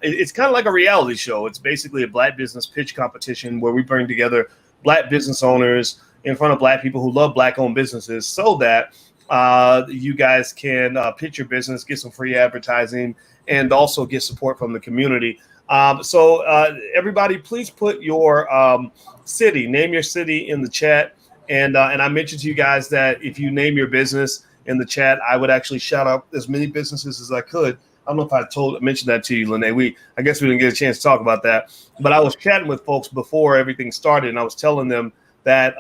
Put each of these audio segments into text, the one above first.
it's kind of like a reality show. It's basically a Black business pitch competition where we bring together Black business owners in front of Black people who love Black-owned businesses so that you guys can pitch your business, get some free advertising, and also get support from the community. So everybody, please put your city, name your city in the chat. And I mentioned to you guys that if you name your business in the chat, I would actually shout out as many businesses as I could. I don't know if I mentioned that to you, Lene. I guess we didn't get a chance to talk about that. But I was chatting with folks before everything started, and I was telling them that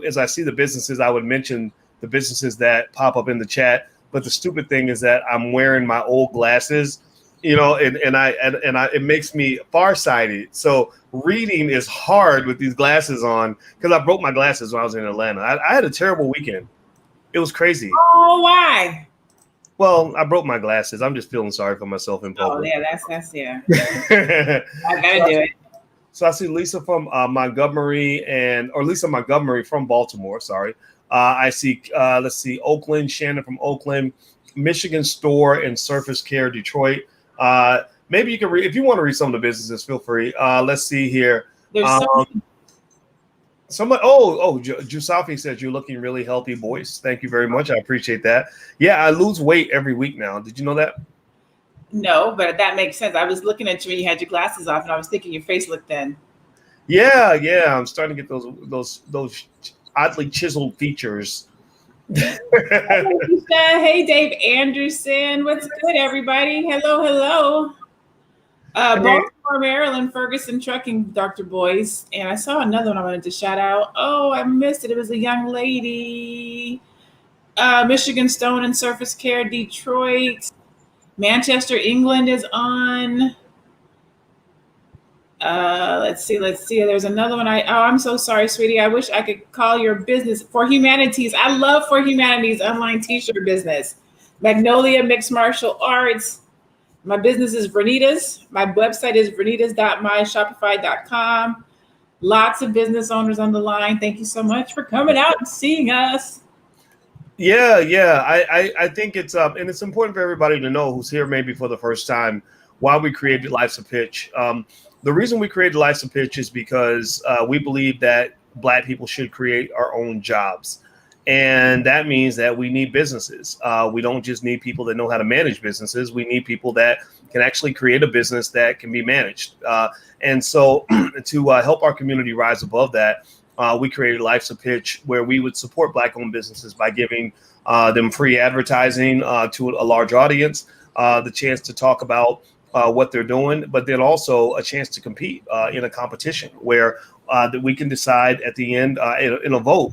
as I see the businesses, I would mention the businesses that pop up in the chat. But the stupid thing is that I'm wearing my old glasses, you know, and it makes me farsighted. So reading is hard with these glasses on because I broke my glasses when I was in Atlanta. I had a terrible weekend. It was crazy. Oh, why? Well, I broke my glasses. I'm just feeling sorry for myself in public. Oh, yeah, that's yeah. I gotta do it. So I see Lisa from Montgomery Lisa Montgomery from Baltimore. Sorry. I see, let's see, Oakland, Shannon from Oakland, Michigan Store and Surface Care, Detroit. Maybe you can read, if you want to read some of the businesses, feel free. Let's see here. There's Somebody, Jusafi says you're looking really healthy, boys. Thank you very much. I appreciate that. Yeah, I lose weight every week now. Did you know that? No, but that makes sense. I was looking at you when you had your glasses off, and I was thinking your face looked thin. Yeah. I'm starting to get those oddly chiseled features. Hey, Dave Anderson. What's good, everybody? Hello. Baltimore, Maryland, Ferguson Trucking, Dr. Boyce. And I saw another one I wanted to shout out. Oh, I missed it. It was a young lady. Michigan Stone and Surface Care, Detroit. Manchester, England is on. Let's see. There's another one. I'm so sorry, sweetie. I wish I could call your business For Humanities. I love For Humanities online t-shirt business. Magnolia Mixed Martial Arts. My business is Vernita's. My website is vernitas.myshopify.com. Lots of business owners on the line. Thank you so much for coming out and seeing us. Yeah. I think it's and it's important for everybody to know who's here maybe for the first time why we created Life's a Pitch. The reason we created Life's a Pitch is because we believe that Black people should create our own jobs. And that means that we need businesses. We don't just need people that know how to manage businesses. We need people that can actually create a business that can be managed. And so to help our community rise above that, we created Life's a Pitch, where we would support Black-owned businesses by giving them free advertising to a large audience, the chance to talk about what they're doing, but then also a chance to compete in a competition where that we can decide at the end in a vote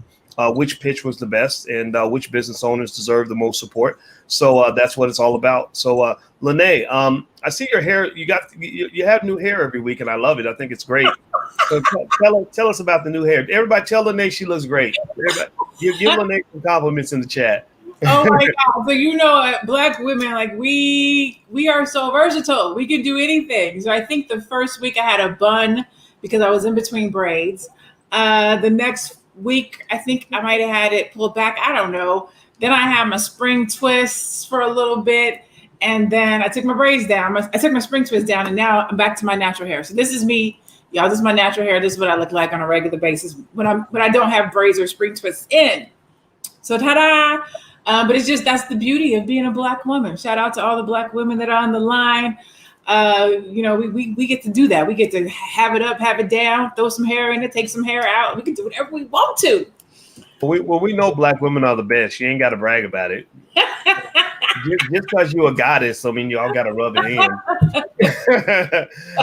which pitch was the best and which business owners deserve the most support. So that's what it's all about. So Lene, I see your hair. You have new hair every week, and I love it. I think it's great. So tell us about the new hair. Everybody, tell Lene she looks great. Everybody, give Lene some compliments in the chat. Oh my God! So you know, Black women, like we are so versatile. We can do anything. So I think the first week I had a bun because I was in between braids. The next week, I think I might have had it pulled back. I don't know. Then I had my spring twists for a little bit, and then I took my braids down. I took my spring twist down, and now I'm back to my natural hair. So this is me, y'all. This is my natural hair. This is what I look like on a regular basis when I don't have braids or spring twists in. So ta-da! But it's just, that's the beauty of being a Black woman. Shout out to all the Black women that are on the line. You know, we get to do that. We get to have it up, have it down, throw some hair in it, take some hair out. We can do whatever we want to. Well, we know Black women are the best. You ain't got to brag about it. just because you're a goddess, I mean, y'all got to rub it in.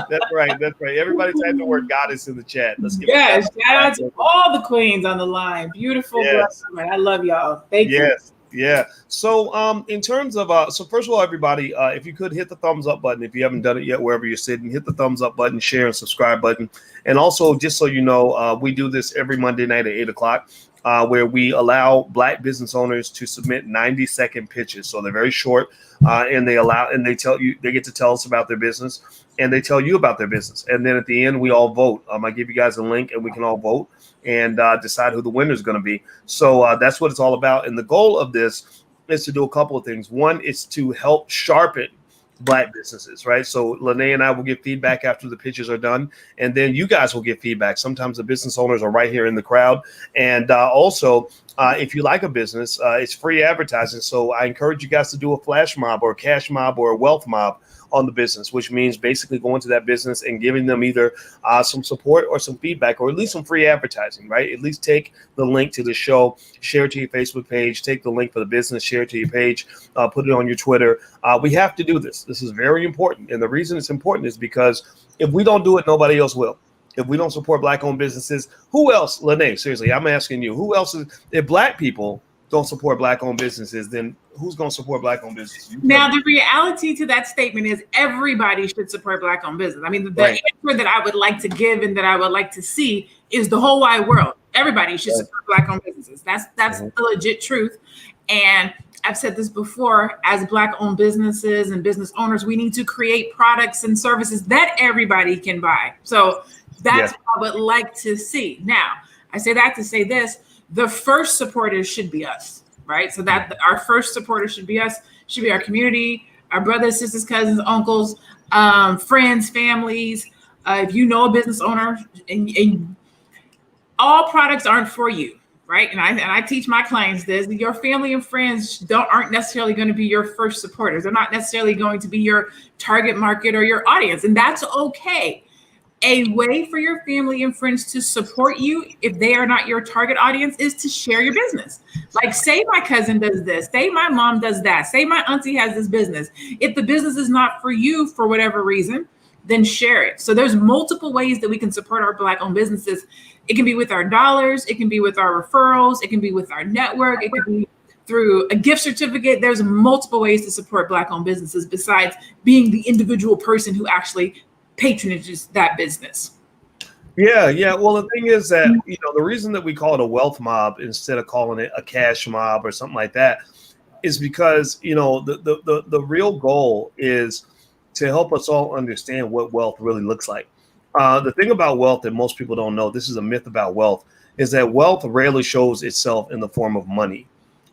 That's right. Everybody type the word goddess in the chat. Let's give shout out to all the queens on the line. Beautiful Black women. I love y'all. Thank you. Yeah. So in terms of so first of all, everybody, if you could hit the thumbs up button if you haven't done it yet, wherever you're sitting, hit the thumbs up button, share and subscribe button. And also, just so you know, we do this every Monday night at 8:00, where we allow Black business owners to submit 90-second pitches. So they're very short, and they get to tell us about their business, and they tell you about their business. And then at the end, we all vote. I give you guys a link, and we can all vote and decide who the winner is going to be. So that's what it's all about. And the goal of this is to do a couple of things. One is to help sharpen Black businesses, right? So Lene and I will give feedback after the pitches are done, and then you guys will give feedback. Sometimes the business owners are right here in the crowd, and also if you like a business, it's free advertising. So I encourage you guys to do a flash mob or a cash mob or a wealth mob on the business, which means basically going to that business and giving them either some support or some feedback, or at least some free advertising, right? At least take the link to the show, share it to your Facebook page, take the link for the business, share it to your page, put it on your Twitter. We have to do this. This is very important. And the reason it's important is because if we don't do it, nobody else will. If we don't support Black-owned businesses, who else, Lene, seriously, I'm asking you, who else is, if Black people don't support Black-owned businesses, then who's going to support Black-owned businesses? Now, the reality to that statement is everybody should support Black-owned business. I mean, the Right. answer that I would like to give and that I would like to see is the whole wide world. Everybody should support Black-owned businesses. That's the legit truth. And I've said this before, as Black-owned businesses and business owners, we need to create products and services that everybody can buy. So that's what I would like to see. Now, I say that to say this, the first supporters should be us, right? So that our first supporters should be us, should be our community, our brothers, sisters, cousins, uncles, friends, families. If you know a business owner, and all products aren't for you, right? And I teach my clients this: your family and friends aren't necessarily going to be your first supporters. They're not necessarily going to be your target market or your audience, and that's okay. A way for your family and friends to support you if they are not your target audience is to share your business. Like, say my cousin does this, say my mom does that, say my auntie has this business. If the business is not for you for whatever reason, then share it. So there's multiple ways that we can support our Black-owned businesses. It can be with our dollars, it can be with our referrals, it can be with our network, it can be through a gift certificate. There's multiple ways to support Black-owned businesses besides being the individual person who actually patronages that business. Yeah. Well, the thing is that, the reason that we call it a wealth mob instead of calling it a cash mob or something like that is because, the real goal is to help us all understand what wealth really looks like. The thing about wealth that most people don't know, this is a myth about wealth, is that wealth rarely shows itself in the form of money.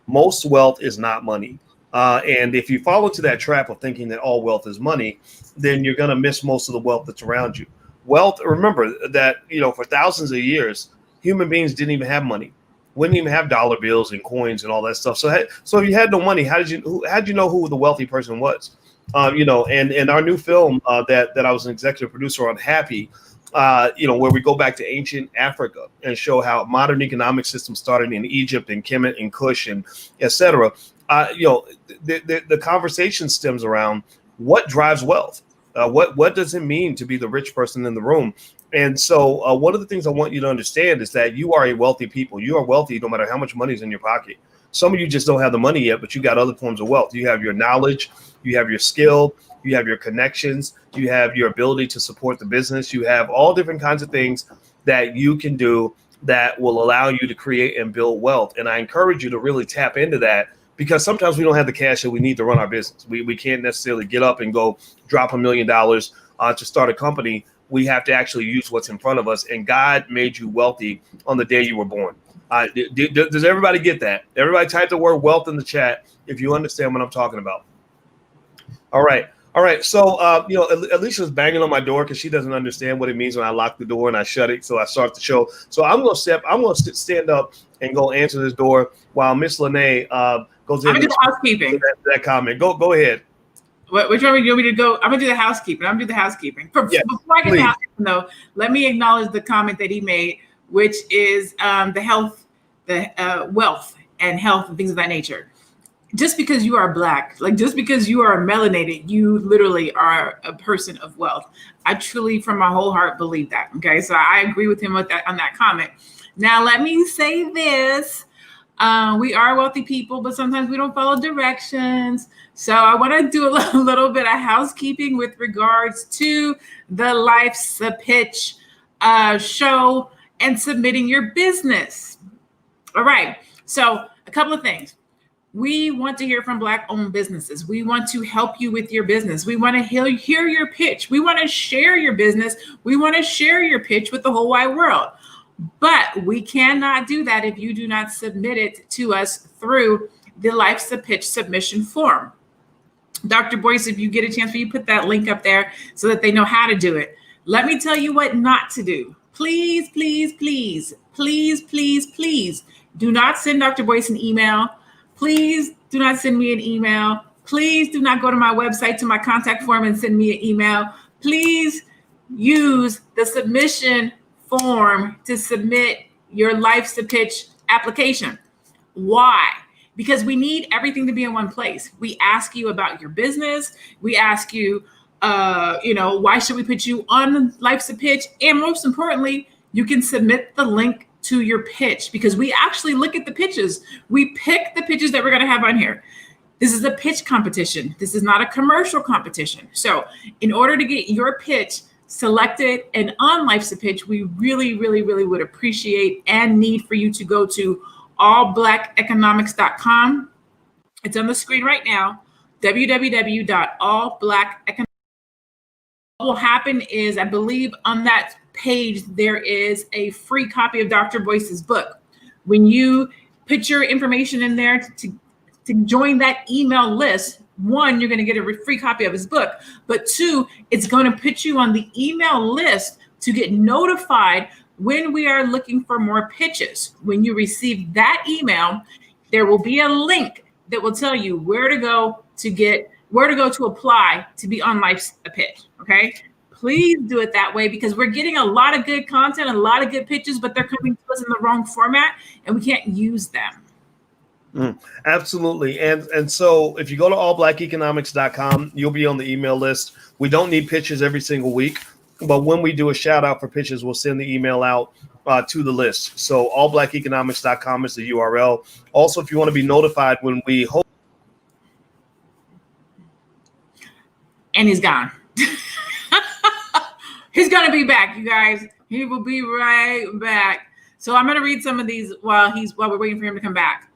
Most wealth is not money. And if you fall into that trap of thinking that all wealth is money, then you're going to miss most of the wealth that's around you. Wealth, remember that, for thousands of years, human beings didn't even have money. Wouldn't even have dollar bills and coins and all that stuff. So if you had no money, how did you know who the wealthy person was? And our new film that I was an executive producer on, Happy, where we go back to ancient Africa and show how modern economic systems started in Egypt and Kemet and Kush and et cetera. The conversation stems around what drives wealth. What does it mean to be the rich person in the room? And so one of the things I want you to understand is that you are a wealthy people. You are wealthy no matter how much money is in your pocket. Some of you just don't have the money yet, but you got other forms of wealth. You have your knowledge, you have your skill, you have your connections, you have your ability to support the business. You have all different kinds of things that you can do that will allow you to create and build wealth. And I encourage you to really tap into that, because sometimes we don't have the cash that we need to run our business. We can't necessarily get up and go drop $1 million to start a company. We have to actually use what's in front of us. And God made you wealthy on the day you were born. Does everybody get that? Everybody type the word wealth in the chat if you understand what I'm talking about. All right. So, Alicia's banging on my door because she doesn't understand what it means when I lock the door and I shut it. So I start the show. So I'm going to stand up and go answer this door while Miss Lene goes in. I'm going to do the housekeeping. That comment. Go ahead. Which one do you want me to go? I'm going to do the housekeeping. Before I get to the housekeeping, though, let me acknowledge the comment that he made, which is the health, wealth and health and things of that nature. Just because you are Black, just because you are melanated, you literally are a person of wealth. I truly, from my whole heart, believe that. Okay, so I agree with him on that comment. Now, let me say this. We are wealthy people, but sometimes we don't follow directions. So I want to do a little bit of housekeeping with regards to the Life's a Pitch show and submitting your business. All right, so a couple of things. We want to hear from Black-owned businesses. We want to help you with your business. We want to hear your pitch. We want to share your business. We want to share your pitch with the whole wide world. But we cannot do that if you do not submit it to us through the Life's a Pitch submission form. Dr. Boyce, if you get a chance, will you put that link up there so that they know how to do it? Let me tell you what not to do. Please, please, please, please, please, please do not send Dr. Boyce an email. Please do not send me an email. Please do not go to my website, to my contact form, and send me an email. Please use the submission form to submit your Life's the Pitch application. Why? Because we need everything to be in one place. We ask you about your business. We ask you, why should we put you on Life's a Pitch? And most importantly, you can submit the link to your pitch, because we actually look at the pitches. We pick the pitches that we're going to have on here. This is a pitch competition. This is not a commercial competition. So in order to get your pitch selected and on Life's a Pitch, we really, really, really would appreciate and need for you to go to allblackeconomics.com. It's on the screen right now, www.allblackeconomics. What will happen is, I believe on that page, there is a free copy of Dr. Boyce's book. When you put your information in there to join that email list, one, you're going to get a free copy of his book, but two, it's going to put you on the email list to get notified when we are looking for more pitches. When you receive that email, there will be a link that will tell you where to go to apply to be on Life's a Pitch. Okay. Please do it that way, because we're getting a lot of good content, a lot of good pitches, but they're coming to us in the wrong format and we can't use them. Absolutely. And so if you go to allblackeconomics.com, you'll be on the email list. We don't need pitches every single week, but when we do a shout out for pitches, we'll send the email out to the list. So allblackeconomics.com is the URL. Also, if you want to be notified when we host. And he's gone. He's going to be back, you guys. He will be right back. So I'm going to read some of these while we're waiting for him to come back.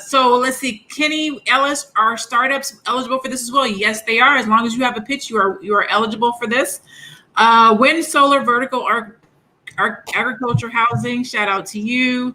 So let's see. Kenny Ellis, are startups eligible for this as well? Yes, they are. As long as you have a pitch, you are eligible for this. Wind, solar, vertical, agriculture, housing. Shout out to you.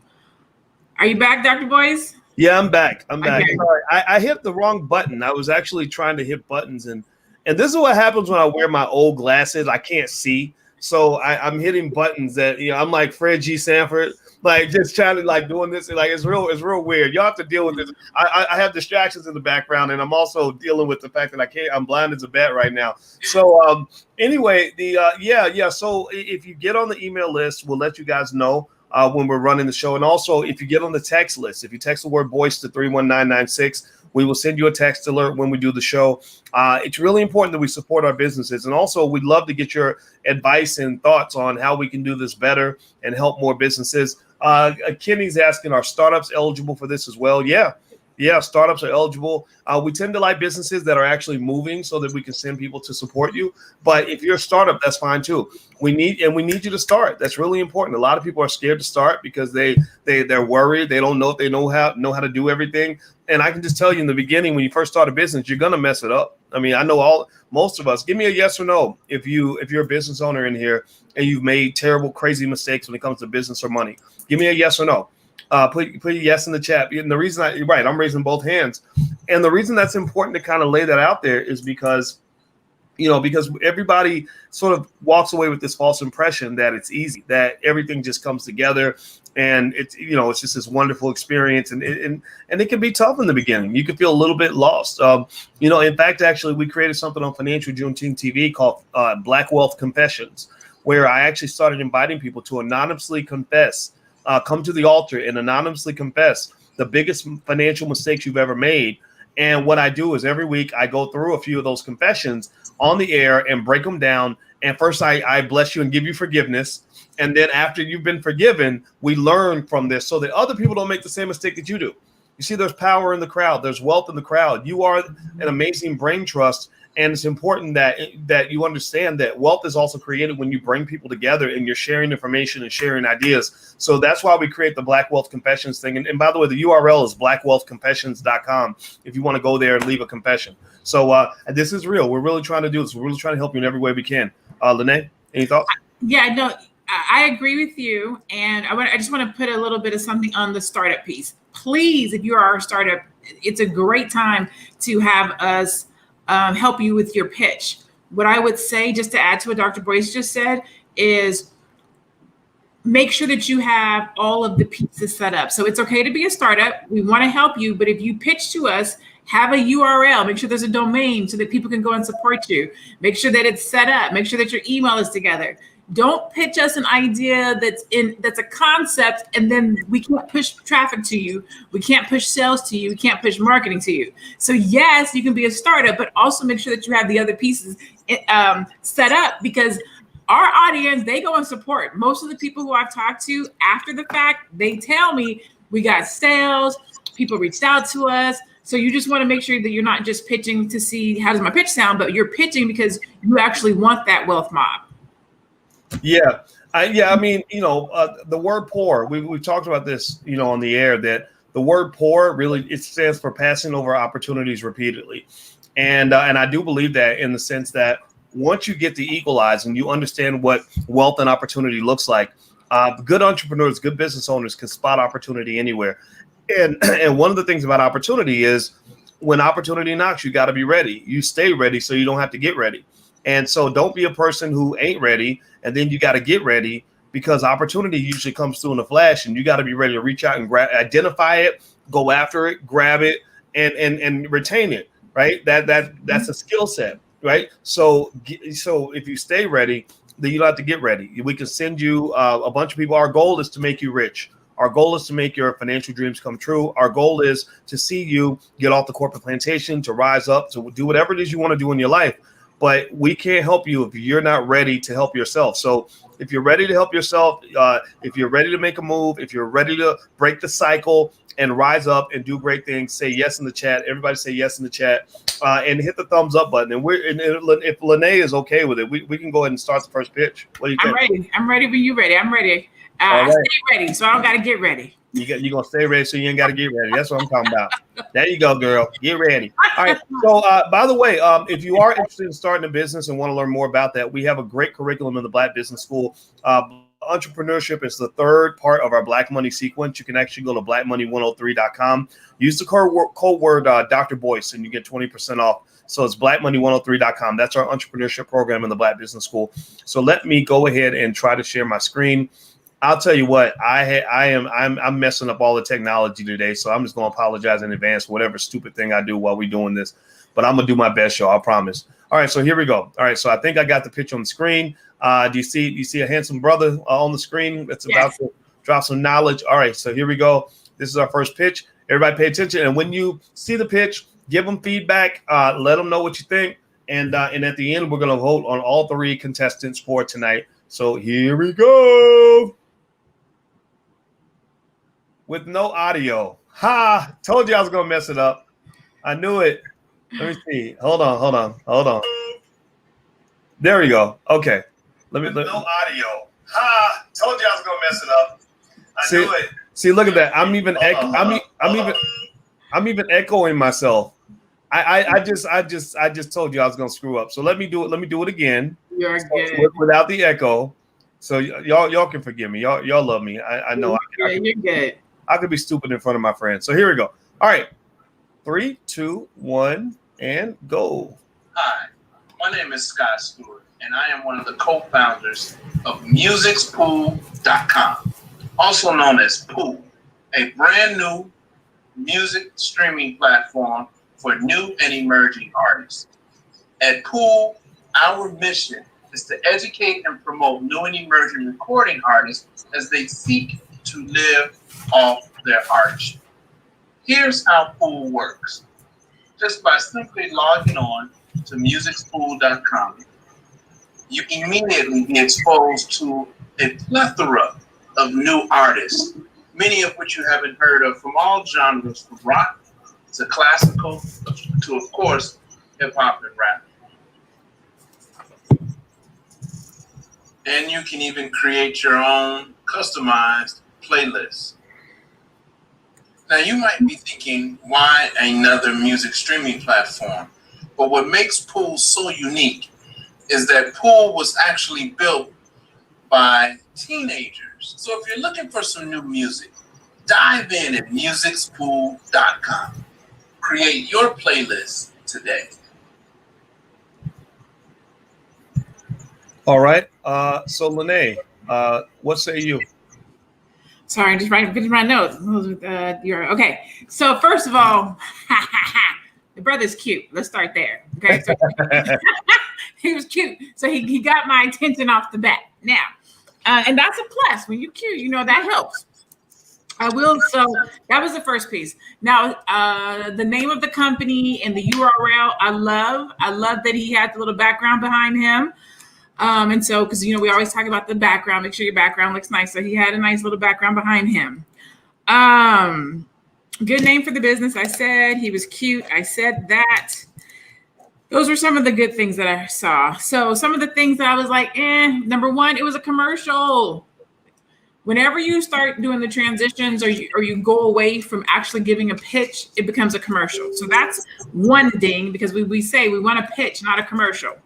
Are you back, Dr. Boyce? Yeah, I'm back. Okay. Sorry, I hit the wrong button. I was actually trying to hit buttons, and this is what happens when I wear my old glasses. I can't see, so I'm hitting buttons that I'm like Fred G. Sanford. Like just trying to doing this, it's real weird. Y'all have to deal with this. I have distractions in the background, and I'm also dealing with the fact that I'm blind as a bat right now. So anyway, So if you get on the email list, we'll let you guys know when we're running the show. And also, if you get on the text list, if you text the word Boyce to 31996, we will send you a text alert when we do the show. It's really important that we support our businesses. And also, we'd love to get your advice and thoughts on how we can do this better and help more businesses. Kenny's asking, are startups eligible for this as well? Yeah, startups are eligible. We tend to like businesses that are actually moving so that we can send people to support you. But if you're a startup, that's fine too. We need you to start. That's really important. A lot of people are scared to start because they're worried. They don't know if they know how to do everything. And I can just tell you, in the beginning, when you first start a business, you're gonna mess it up. I mean, I know most of us. Give me a yes or no if you're a business owner in here and you've made terrible, crazy mistakes when it comes to business or money. Give me a yes or no. Put a yes in the chat. And the reason I'm raising both hands. And the reason that's important to kind of lay that out there is because everybody sort of walks away with this false impression that it's easy, that everything just comes together and it's just this wonderful experience. And it can be tough in the beginning. You can feel a little bit lost. In fact, actually, we created something on Financial Juneteenth TV called Black Wealth Confessions, where I actually started inviting people to anonymously confess. Come to the altar and anonymously confess the biggest financial mistakes you've ever made. And what I do is every week I go through a few of those confessions on the air and break them down. And first I bless you and give you forgiveness. And then after you've been forgiven, we learn from this so that other people don't make the same mistake that you do. You see, there's power in the crowd. There's wealth in the crowd. You are an amazing brain trust. And it's important that you understand that wealth is also created when you bring people together and you're sharing information and sharing ideas. So that's why we create the Black Wealth Confessions thing. And by the way, the URL is blackwealthconfessions.com if you want to go there and leave a confession. So this is real. We're really trying to do this. We're really trying to help you in every way we can. Lene, any thoughts? Yeah, no, I agree with you. And I just want to put a little bit of something on the startup piece. Please, if you are a startup, it's a great time to have us help you with your pitch. What I would say, just to add to what Dr. Boyce just said, is make sure that you have all of the pieces set up. So it's okay to be a startup. We want to help you, but if you pitch to us, have a URL, make sure there's a domain so that people can go and support you. Make sure that it's set up. Make sure that your email is together. Don't pitch us an idea that's a concept and then we can't push traffic to you. We can't push sales to you. We can't push marketing to you. So yes, you can be a startup, but also make sure that you have the other pieces set up, because our audience, they go and support. Most of the people who I've talked to after the fact, they tell me we got sales, people reached out to us. So you just want to make sure that you're not just pitching to see how does my pitch sound, but you're pitching because you actually want that wealth mob. Yeah. I mean, the word poor, we've talked about this, on the air, that the word poor really, it stands for passing over opportunities repeatedly. And I do believe that, in the sense that once you get to equalize and you understand what wealth and opportunity looks like, good entrepreneurs, good business owners can spot opportunity anywhere. And one of the things about opportunity is when opportunity knocks, you got to be ready. You stay ready so you don't have to get ready. And so don't be a person who ain't ready and then you got to get ready, because opportunity usually comes through in a flash, and you got to be ready to reach out and identify it, go after it, grab it, and retain it. Right. That's a skill set. Right. So if you stay ready, then you don't have to get ready. We can send you a bunch of people. Our goal is to make you rich. Our goal is to make your financial dreams come true. Our goal is to see you get off the corporate plantation, to rise up, to do whatever it is you want to do in your life. But we can't help you if you're not ready to help yourself. So if you're ready to help yourself, if you're ready to make a move, if you're ready to break the cycle and rise up and do great things, say yes in the chat. Everybody say yes in the chat, and hit the thumbs up button. And if Lene is okay with it, we can go ahead and start the first pitch. What do you think? I'm ready when you're ready. I'm ready. I stay ready, so I don't got to get ready. You're going to stay ready, so you ain't got to get ready. That's what I'm talking about. There you go, girl. Get ready. All right. So, by the way, if you are interested in starting a business and want to learn more about that, we have a great curriculum in the Black Business School. Entrepreneurship is the third part of our Black Money sequence. You can actually go to blackmoney103.com. Use the code word Dr. Boyce, and you get 20% off. So it's blackmoney103.com. That's our entrepreneurship program in the Black Business School. So let me go ahead and try to share my screen. I'll tell you what, I'm messing up all the technology today, so I'm just gonna apologize in advance for whatever stupid thing I do while we're doing this. But I'm gonna do my best, y'all. I promise. All right, so here we go. All right, so I think I got the pitch on the screen. Do you see a handsome brother on the screen that's about to drop some knowledge? All right, so here we go. This is our first pitch. Everybody pay attention, and when you see the pitch, give them feedback. Let them know what you think, and at the end, we're gonna vote on all three contestants for tonight. So here we go. With no audio. Ha! Told you I was gonna mess it up. I knew it. Let me see. Hold on. There we go. Okay. Let me. No audio. Ha! Told you I was gonna mess it up. I knew it. See, look at that. I'm even echoing myself. I just told you I was gonna screw up. So let me do it. Let me do it again. You're good. Without the echo. So y'all can forgive me. Y'all love me. I know. You're good. I could be stupid in front of my friends. So here we go. All right. 3, 2, 1, and go. Hi, my name is Scott Stewart, and I am one of the co-founders of MusicSpool.com, also known as Spool, a brand new music streaming platform for new and emerging artists. At Spool, our mission is to educate and promote new and emerging recording artists as they seek to live off their art. Here's how Spool works. Just by simply logging on to MusicSpool.com, you immediately be exposed to a plethora of new artists, many of which you haven't heard of, from all genres, from rock to classical to, of course, hip hop and rap. And you can even create your own customized playlist. Now, you might be thinking, why another music streaming platform? But what makes Spool so unique is that Spool was actually built by teenagers. So if you're looking for some new music, dive in at MusicSpool.com. Create your playlist today. All right. So Lene, what say you? Sorry, just getting my notes. You're okay. So first of all, the brother's cute. Let's start there. Okay, so he was cute, so he got my attention off the bat. Now, and that's a plus. When you're cute, you know that helps. I will. So that was the first piece. Now, the name of the company and the URL, I love that he had the little background behind him. And so, because, we always talk about the background, make sure your background looks nice. So he had a nice little background behind him. Good name for the business. I said he was cute. I said that. Those were some of the good things that I saw. So some of the things that I was like, number one, it was a commercial. Whenever you start doing the transitions or you go away from actually giving a pitch, it becomes a commercial. So that's one thing, because we say we want a pitch, not a commercial.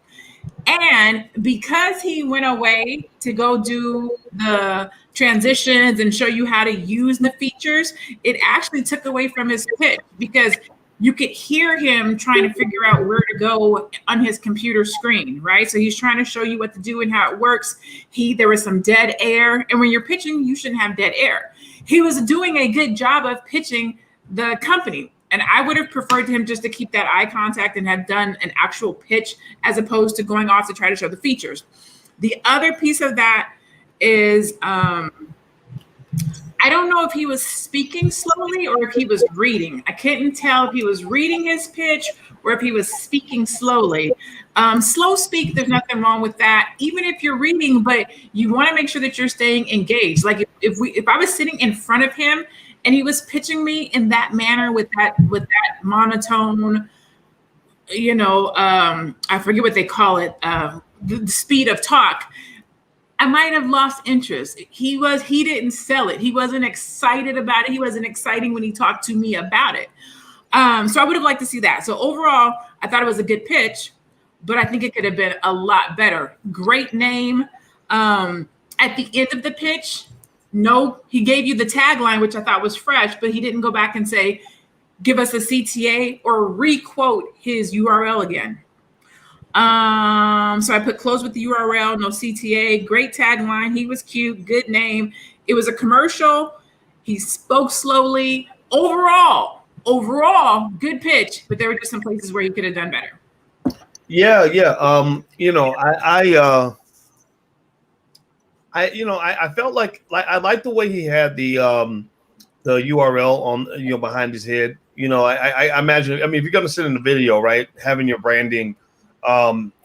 And because he went away to go do the transitions and show you how to use the features, it actually took away from his pitch, because you could hear him trying to figure out where to go on his computer screen, right? So he's trying to show you what to do and how it works. There was some dead air. And when you're pitching, you shouldn't have dead air. He was doing a good job of pitching the company. And I would have preferred him just to keep that eye contact and have done an actual pitch, as opposed to going off to try to show the features. The other piece of that is, I don't know if he was speaking slowly or if he was reading. I couldn't tell if he was reading his pitch or if he was speaking slowly. Slow speak, there's nothing wrong with that, even if you're reading, but you want to make sure that you're staying engaged. Like if I was sitting in front of him and he was pitching me in that manner with that monotone, I forget what they call it, the speed of talk, I might have lost interest. He didn't sell it. He wasn't excited about it. He wasn't exciting when he talked to me about it. So I would have liked to see that. So overall, I thought it was a good pitch, but I think it could have been a lot better. Great name. At the end of the pitch, no, he gave you the tagline, which I thought was fresh, but he didn't go back and say, give us a CTA or re-quote his URL again. So I put close with the URL, no CTA, great tagline. He was cute, good name. It was a commercial. He spoke slowly. Overall, good pitch, but there were just some places where he could have done better. Yeah. I felt like I liked the way he had the URL on, behind his head. I imagine, if you're going to sit in the video, right, having your branding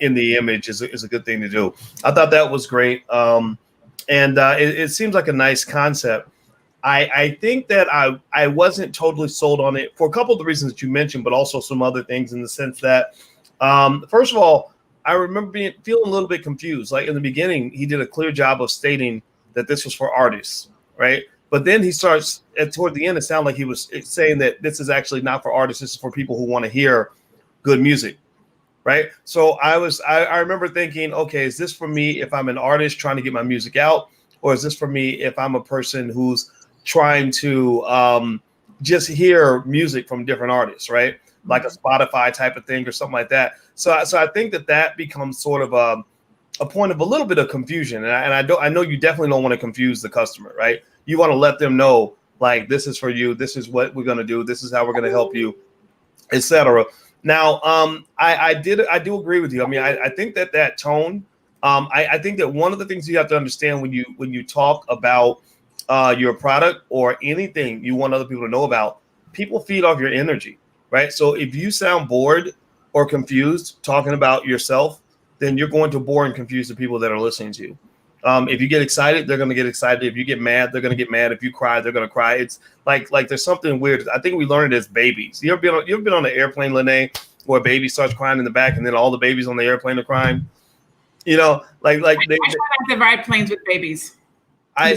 in the image is a good thing to do. I thought that was great. And it seems like a nice concept. I think that I wasn't totally sold on it for a couple of the reasons that you mentioned, but also some other things, in the sense that, first of all, I remember feeling a little bit confused. Like in the beginning, he did a clear job of stating that this was for artists, right? But then he starts toward the end, it sounded like he was saying that this is actually not for artists. This is for people who want to hear good music. Right. So I remember thinking, okay, is this for me if I'm an artist trying to get my music out, or is this for me if I'm a person who's trying to just hear music from different artists, right? Like a Spotify type of thing or something like that. So I think that becomes sort of a point of a little bit of confusion. And I know you definitely don't want to confuse the customer, right? You want to let them know, like, this is for you. This is what we're going to do. This is how we're going to help you, etc. Now, I do agree with you. I think that tone, I think that one of the things you have to understand when you talk about your product or anything you want other people to know about, people feed off your energy, right? So if you sound bored or confused talking about yourself, then you're going to bore and confuse the people that are listening to you. If you get excited, they're going to get excited. If you get mad, they're going to get mad. If you cry, they're going to cry. It's like there's something weird. I think we learned it as babies. You ever been on an airplane, Lene, where a baby starts crying in the back, and then all the babies on the airplane are crying? I try not to ride planes with babies. I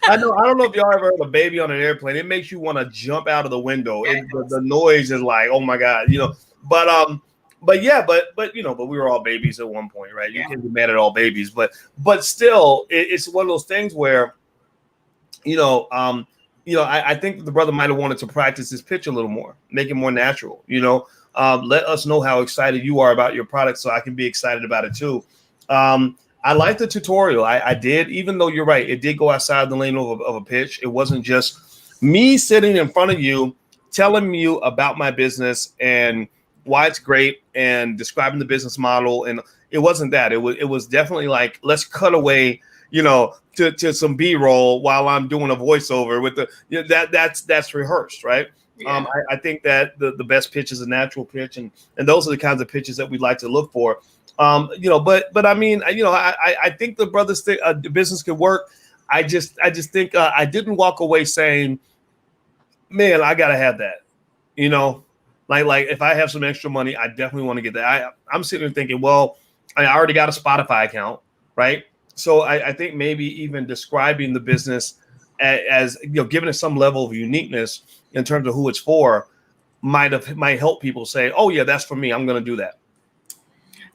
don't know if y'all ever heard a baby on an airplane. It makes you want to jump out of the window. The noise is like, oh my God, But we were all babies at one point, right? You can't be mad at all babies, but still, it's one of those things where, I think the brother might have wanted to practice his pitch a little more, make it more natural. Let us know how excited you are about your product so I can be excited about it too. I like the tutorial. I did, even though you're right, it did go outside the lane of a pitch. It wasn't just me sitting in front of you telling you about my business and why it's great and describing the business model. And it wasn't that. It was definitely like, let's cut away, to some B-roll while I'm doing a voiceover with that's rehearsed, right? Yeah. I think that the best pitch is a natural pitch, and those are the kinds of pitches that we'd like to look for. But I mean, I think the brothers think the business could work. I just think I didn't walk away saying, man, I gotta have that. Like if I have some extra money, I definitely want to get that. I'm sitting there thinking, well, I already got a Spotify account, right? So I think maybe even describing the business as giving it some level of uniqueness in terms of who it's for might help people say, oh yeah, that's for me. I'm going to do that.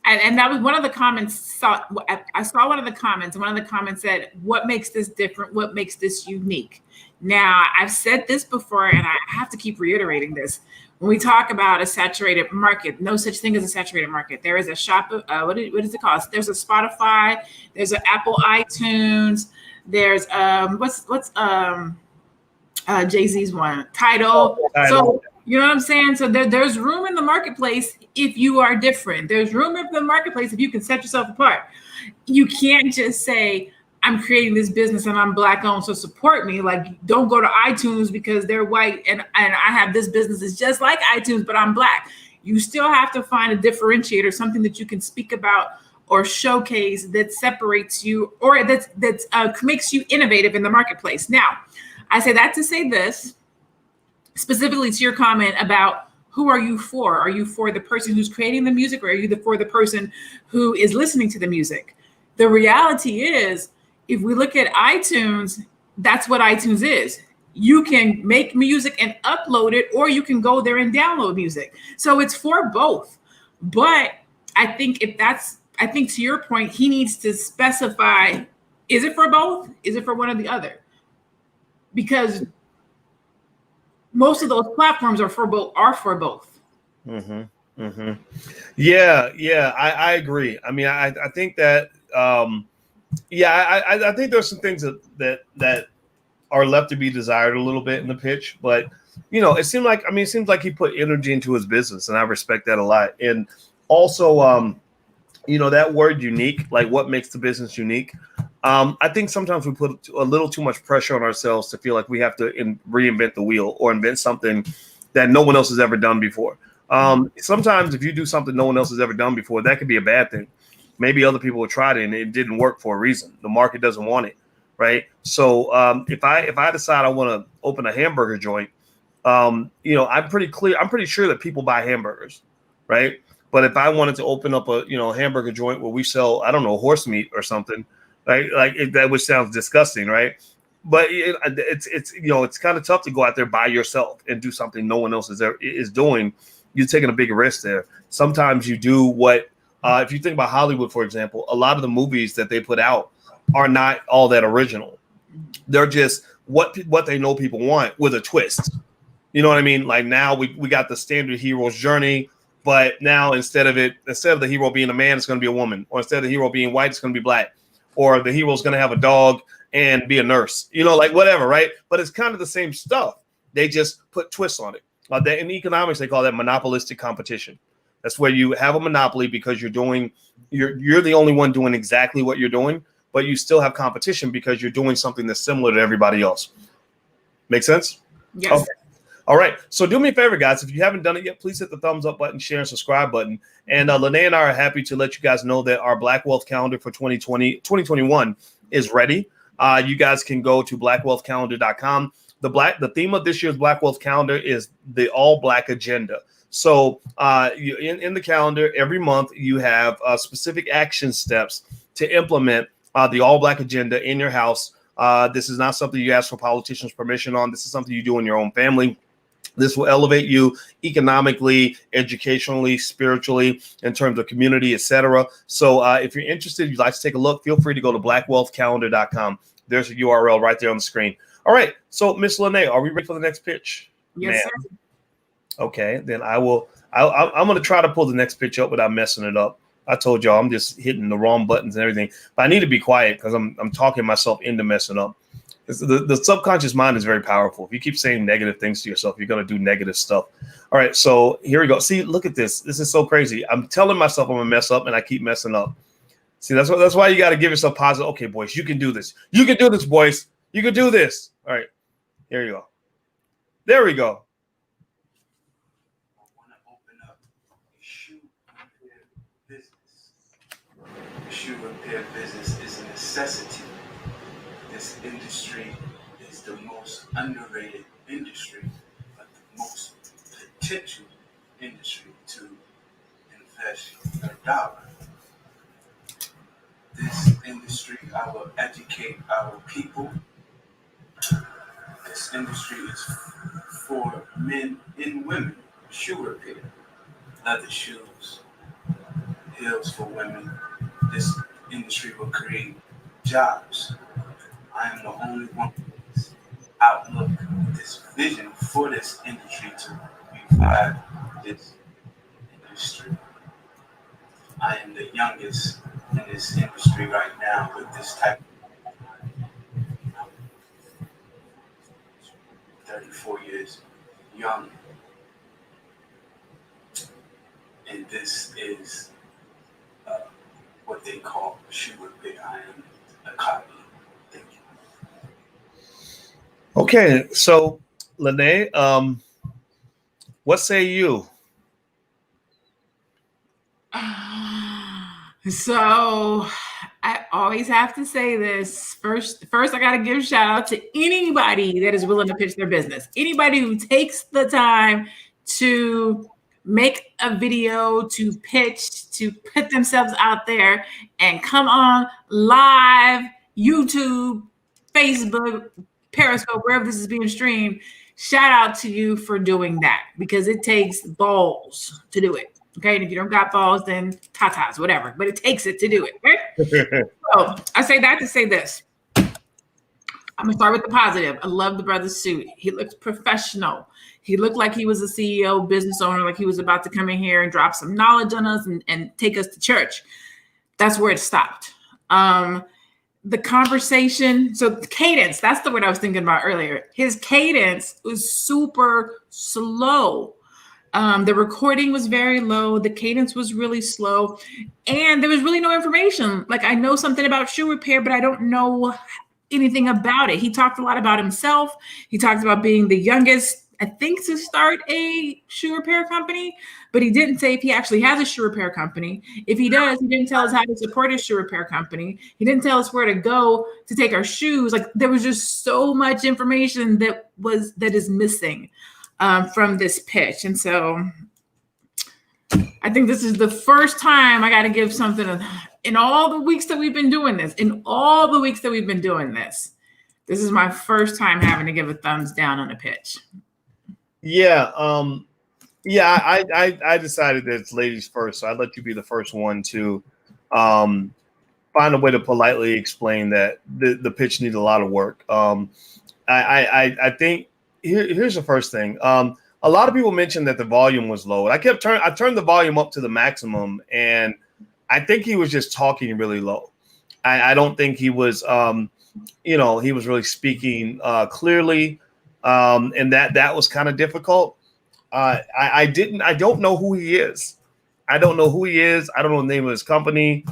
And that was one of the comments. I saw one of the comments. One of the comments said, what makes this different? What makes this unique? Now, I've said this before, and I have to keep reiterating this. When we talk about a saturated market, no such thing as a saturated market. There is a shop. What is it called? There's a Spotify. There's an Apple iTunes. There's what's Jay-Z's one? Tidal. So you know what I'm saying? So there's room in the marketplace if you are different. There's room in the marketplace if you can set yourself apart. You can't just say, I'm creating this business and I'm Black owned, so support me. Like, don't go to iTunes because they're white and I have this business that's just like iTunes, but I'm Black. You still have to find a differentiator, something that you can speak about or showcase that separates you or that makes you innovative in the marketplace. Now, I say that to say this, specifically to your comment about who are you for? Are you for the person who's creating the music, or are you for the person who is listening to the music? The reality is, if we look at iTunes, that's what iTunes is. You can make music and upload it, or you can go there and download music. So it's for both. But I think to your point, he needs to specify, is it for both? Is it for one or the other? Because most of those platforms are for both. Mm-hmm. Mm-hmm. Yeah, I agree. I mean, I think that I think there's some things that are left to be desired a little bit in the pitch, but it seems like he put energy into his business, and I respect that a lot. And also, that word unique, like what makes the business unique. I think sometimes we put a little too much pressure on ourselves to feel like we have to reinvent the wheel or invent something that no one else has ever done before. Sometimes if you do something no one else has ever done before, that could be a bad thing. Maybe other people have tried it and it didn't work for a reason. The market doesn't want it, right? So if I decide I want to open a hamburger joint, I'm pretty sure that people buy hamburgers, right? But if I wanted to open up a hamburger joint where we sell, I don't know, horse meat or something, right? That which sounds disgusting, right? But it's kind of tough to go out there by yourself and do something no one else is doing. You're taking a big risk there. Sometimes you do what. If you think about Hollywood, for example, a lot of the movies that they put out are not all that original. They're just what they know people want with a twist. You know what I mean? Like now we got the standard hero's journey, but now instead of the hero being a man, it's going to be a woman, or instead of the hero being white, it's going to be Black, or the hero's going to have a dog and be a nurse. Like whatever, right? But it's kind of the same stuff. They just put twists on it. In economics, they call that monopolistic competition. That's where you have a monopoly because you're the only one doing exactly what you're doing, but you still have competition because you're doing something that's similar to everybody else. Make sense? Yes. Okay. All right. So do me a favor, guys. If you haven't done it yet, please hit the thumbs up button, share, and subscribe button. And Lene and I are happy to let you guys know that our Black Wealth Calendar for 2021 is ready. You guys can go to blackwealthcalendar.com. The theme of this year's Black Wealth Calendar is the All Black Agenda. So in the calendar, every month you have specific action steps to implement the All Black Agenda in your house. This is not something you ask for politicians' permission on. This is something you do in your own family. This will elevate you economically, educationally, spiritually, in terms of community, etc. So if you're interested, you'd like to take a look, feel free to go to blackwealthcalendar.com. There's a URL right there on the screen. All right. So, Miss Lene, are we ready for the next pitch? Yes, Ma'am. sir. Okay. Then I'm going to try to pull the next pitch up without messing it up. I told y'all I'm just hitting the wrong buttons and everything, but I need to be quiet because I'm talking myself into messing up. The subconscious mind is very powerful. If you keep saying negative things to yourself, you're going to do negative stuff. All right, so here we go. See, look at this. This is so crazy. I'm telling myself I'm going to mess up, and I keep messing up. See, that's why you got to give yourself positive. Okay, boys, you can do this. You can do this, boys. You can do this. All right, here you go. There we go. I want to open up a shoe repair business. The shoe repair business is a necessity. This industry is the most underrated industry, but the most potential industry to invest your dollar. This industry, I will educate our people. This industry is for men and women. Shoe repair, leather shoes, heels for women. This industry will create jobs. I am the only one with this outlook, this vision for this industry to revive this industry. I am the youngest in this industry right now with this type of 34 years young. And this is what they call shoe repair. I am a copy. Thank you. Okay, so Lene, what say you? So I always have to say this. First, I got to give a shout out to anybody that is willing to pitch their business. Anybody who takes the time to make a video, to pitch, to put themselves out there and come on live, YouTube, Facebook, Periscope, wherever this is being streamed. Shout out to you for doing that because it takes balls to do it. Okay, and if you don't got balls, then tatas, whatever. But it takes it to do it, right? So I say that to say this. I'm gonna start with the positive. I love the brother's suit. He looks professional. He looked like he was a CEO, business owner, like he was about to come in here and drop some knowledge on us and take us to church. That's where it stopped. The conversation, so the cadence, that's the word I was thinking about earlier. His cadence was super slow. The recording was very low. The cadence was really slow. And there was really no information. Like I know something about shoe repair, but I don't know anything about it. He talked a lot about himself. He talked about being the youngest, I think, to start a shoe repair company, but he didn't say if he actually has a shoe repair company. If he does, he didn't tell us how to support his shoe repair company. He didn't tell us where to go to take our shoes. Like there was just so much information that is missing from this pitch. And so I think this is the first time I got to give something in all the weeks that we've been doing this, this is my first time having to give a thumbs down on a pitch. Yeah. I decided that it's ladies first. So I'd let you be the first one to find a way to politely explain that the pitch needs a lot of work. I think here's the first thing. A lot of people mentioned that the volume was low. I turned the volume up to the maximum, and I think he was just talking really low. I don't think he was, he was really speaking clearly, and that was kind of difficult. I don't know who he is. I don't know the name of his company.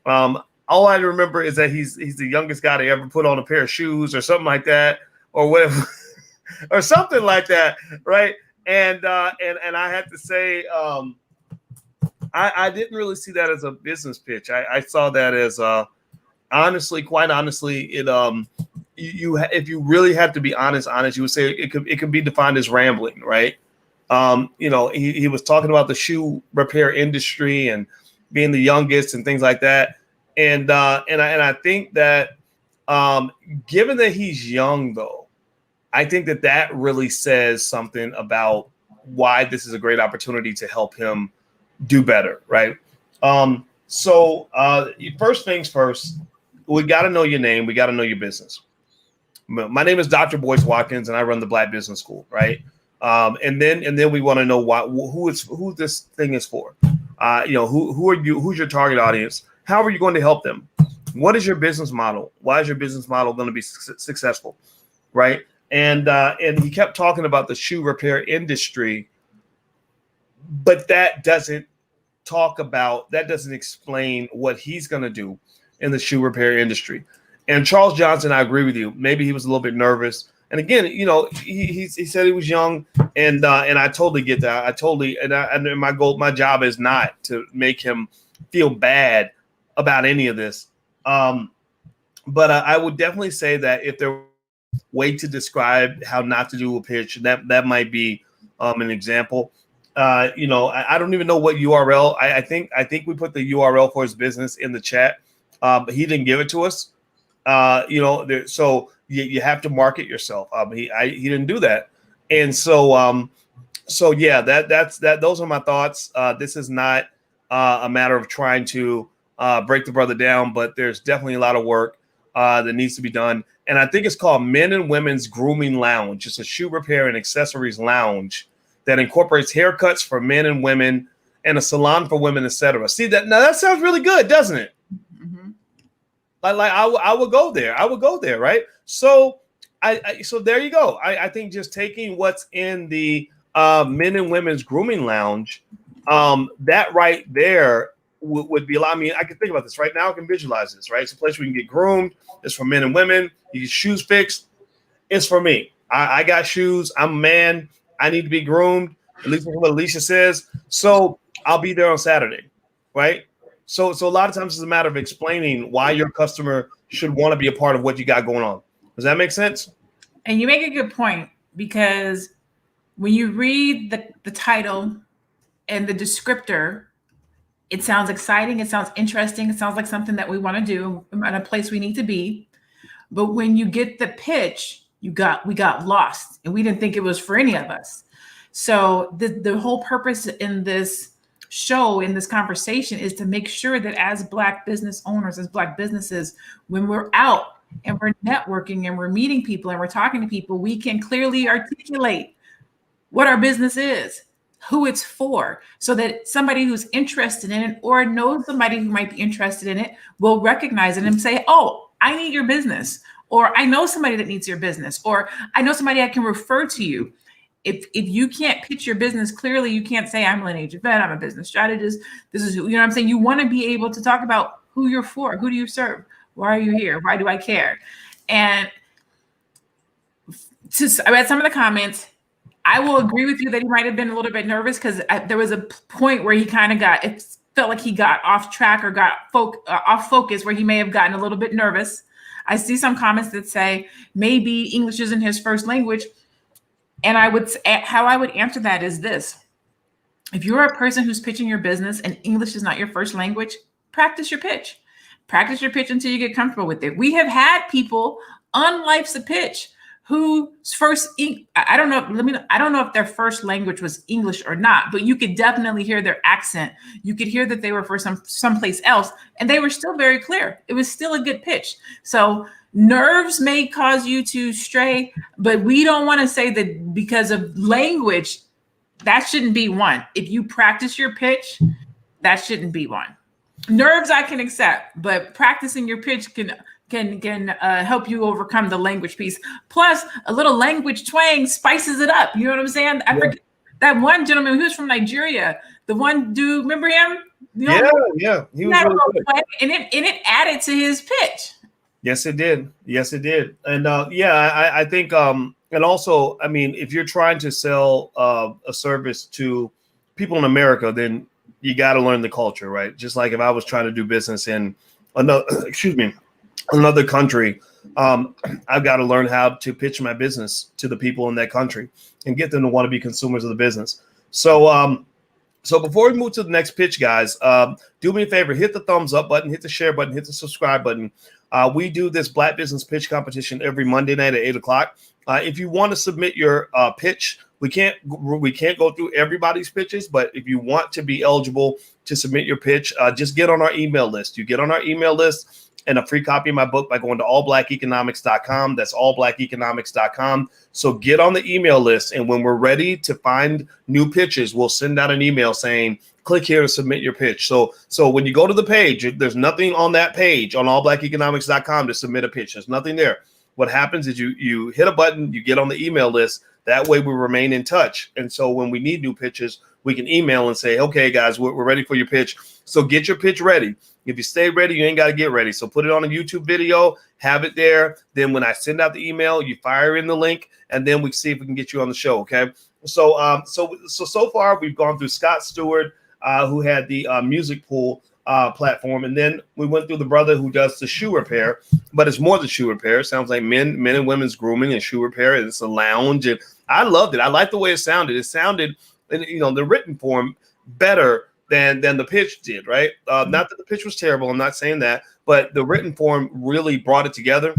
All I remember is that he's the youngest guy to ever put on a pair of shoes or something like that, or whatever, or something like that, right? And I had to say, I didn't really see that as a business pitch. I saw that as quite honestly, it if you really had to be honest, you would say it could be defined as rambling, right? He was talking about the shoe repair industry and being the youngest and things like that. And I think that given that he's young, though, I think that really says something about why this is a great opportunity to help him do better, right? So first things first, we got to know your name. We got to know your business. My name is Dr. Boyce Watkins, and I run the Black Business School, right? And then we want to know who this thing is for. Who are you? Who's your target audience? How are you going to help them? What is your business model? Why is your business model going to be successful, right? And he kept talking about the shoe repair industry, but that doesn't explain what he's going to do in the shoe repair industry. And Charles Johnson, I agree with you. Maybe he was a little bit nervous. And again, he said he was young, and I totally get that. And my job is not to make him feel bad about any of this. But I would definitely say that if there were a way to describe how not to do a pitch, that might be an example. I don't even know what URL. I think we put the URL for his business in the chat, but he didn't give it to us. So you have to market yourself. He didn't do that, and so yeah, that's those are my thoughts. This is not a matter of trying to break the brother down, but there's definitely a lot of work that needs to be done. And I think it's called Men and Women's Grooming Lounge. It's a shoe repair and accessories lounge that incorporates haircuts for men and women and a salon for women, etc. See that? Now that sounds really good, doesn't it? Mm-hmm. I would go there. I would go there, right? So so there you go. I think just taking what's in the Men and Women's Grooming Lounge, that right there would be a lot. I mean, I can think about this right now. I can visualize this, right? It's a place where you can get groomed. It's for men and women. You get shoes fixed. It's for me. I got shoes. I'm a man. I need to be groomed. At least what Alicia says. So I'll be there on Saturday, right? So a lot of times it's a matter of explaining why your customer should want to be a part of what you got going on. Does that make sense? And you make a good point, because when you read the title and the descriptor, it sounds exciting. It sounds interesting. It sounds like something that we want to do and a place we need to be. But when you get the pitch, we got lost, and we didn't think it was for any of us. So the whole purpose in this show, in this conversation, is to make sure that as Black business owners, as Black businesses, when we're out and we're networking and we're meeting people and we're talking to people, we can clearly articulate what our business is, who it's for, so that somebody who's interested in it or knows somebody who might be interested in it will recognize it and say, oh, I need your business, or I know somebody that needs your business, or I know somebody I can refer to you. If you can't pitch your business clearly, you can't say, I'm Lynn H. Vet, I'm a business strategist. This is who, you know what I'm saying? You want to be able to talk about who you're for, who do you serve? Why are you here? Why do I care? And I read some of the comments. I will agree with you that he might have been a little bit nervous, because there was a point where he kind of it felt like he got off track or got off focus, where he may have gotten a little bit nervous. I see some comments that say maybe English isn't his first language. And how I would answer that is this. If you're a person who's pitching your business and English is not your first language, practice your pitch. Practice your pitch until you get comfortable with it. We have had people on Life's a Pitch whose first, I don't know if their first language was English or not, but you could definitely hear their accent. You could hear that they were from someplace else, and they were still very clear. It was still a good pitch. So nerves may cause you to stray, but we don't want to say that because of language, that shouldn't be one. If you practice your pitch, that shouldn't be one. Nerves I can accept, but practicing your pitch can help you overcome the language piece. Plus, a little language twang spices it up. You know what I'm saying? I forget that one gentleman who was from Nigeria. The one dude, remember him? Yeah. He was really good. And it added to his pitch. Yes, it did. And I think, and also, I mean, if you're trying to sell a service to people in America, then you got to learn the culture, right? Just like if I was trying to do business in another country, I've got to learn how to pitch my business to the people in that country and get them to want to be consumers of the business. So before we move to the next pitch, guys, do me a favor, hit the thumbs up button, hit the share button, hit the subscribe button. We do this Black Business Pitch competition every Monday night at 8:00. If you want to submit your pitch, we can't go through everybody's pitches, but if you want to be eligible to submit your pitch, just get on our email list. You get on our email list, and a free copy of my book by going to allblackeconomics.com. That's allblackeconomics.com. So get on the email list, and when we're ready to find new pitches, we'll send out an email saying, click here to submit your pitch. So when you go to the page, there's nothing on that page on allblackeconomics.com to submit a pitch. There's nothing there. What happens is you hit a button, you get on the email list. That way we remain in touch. And so when we need new pitches, we can email and say, okay, guys, we're ready for your pitch. So get your pitch ready. If you stay ready, you ain't got to get ready. So put it on a YouTube video, have it there. Then when I send out the email, you fire in the link, and then we see if we can get you on the show. Okay. So far we've gone through Scott Stewart, who had the music pool platform. And then we went through the brother who does the shoe repair, but it's more than shoe repair. It sounds like men and women's grooming and shoe repair. And it's a lounge. And I loved it. I liked the way it sounded. It sounded, in the written form better than the pitch did, right? Not that the pitch was terrible. I'm not saying that, but the written form really brought it together.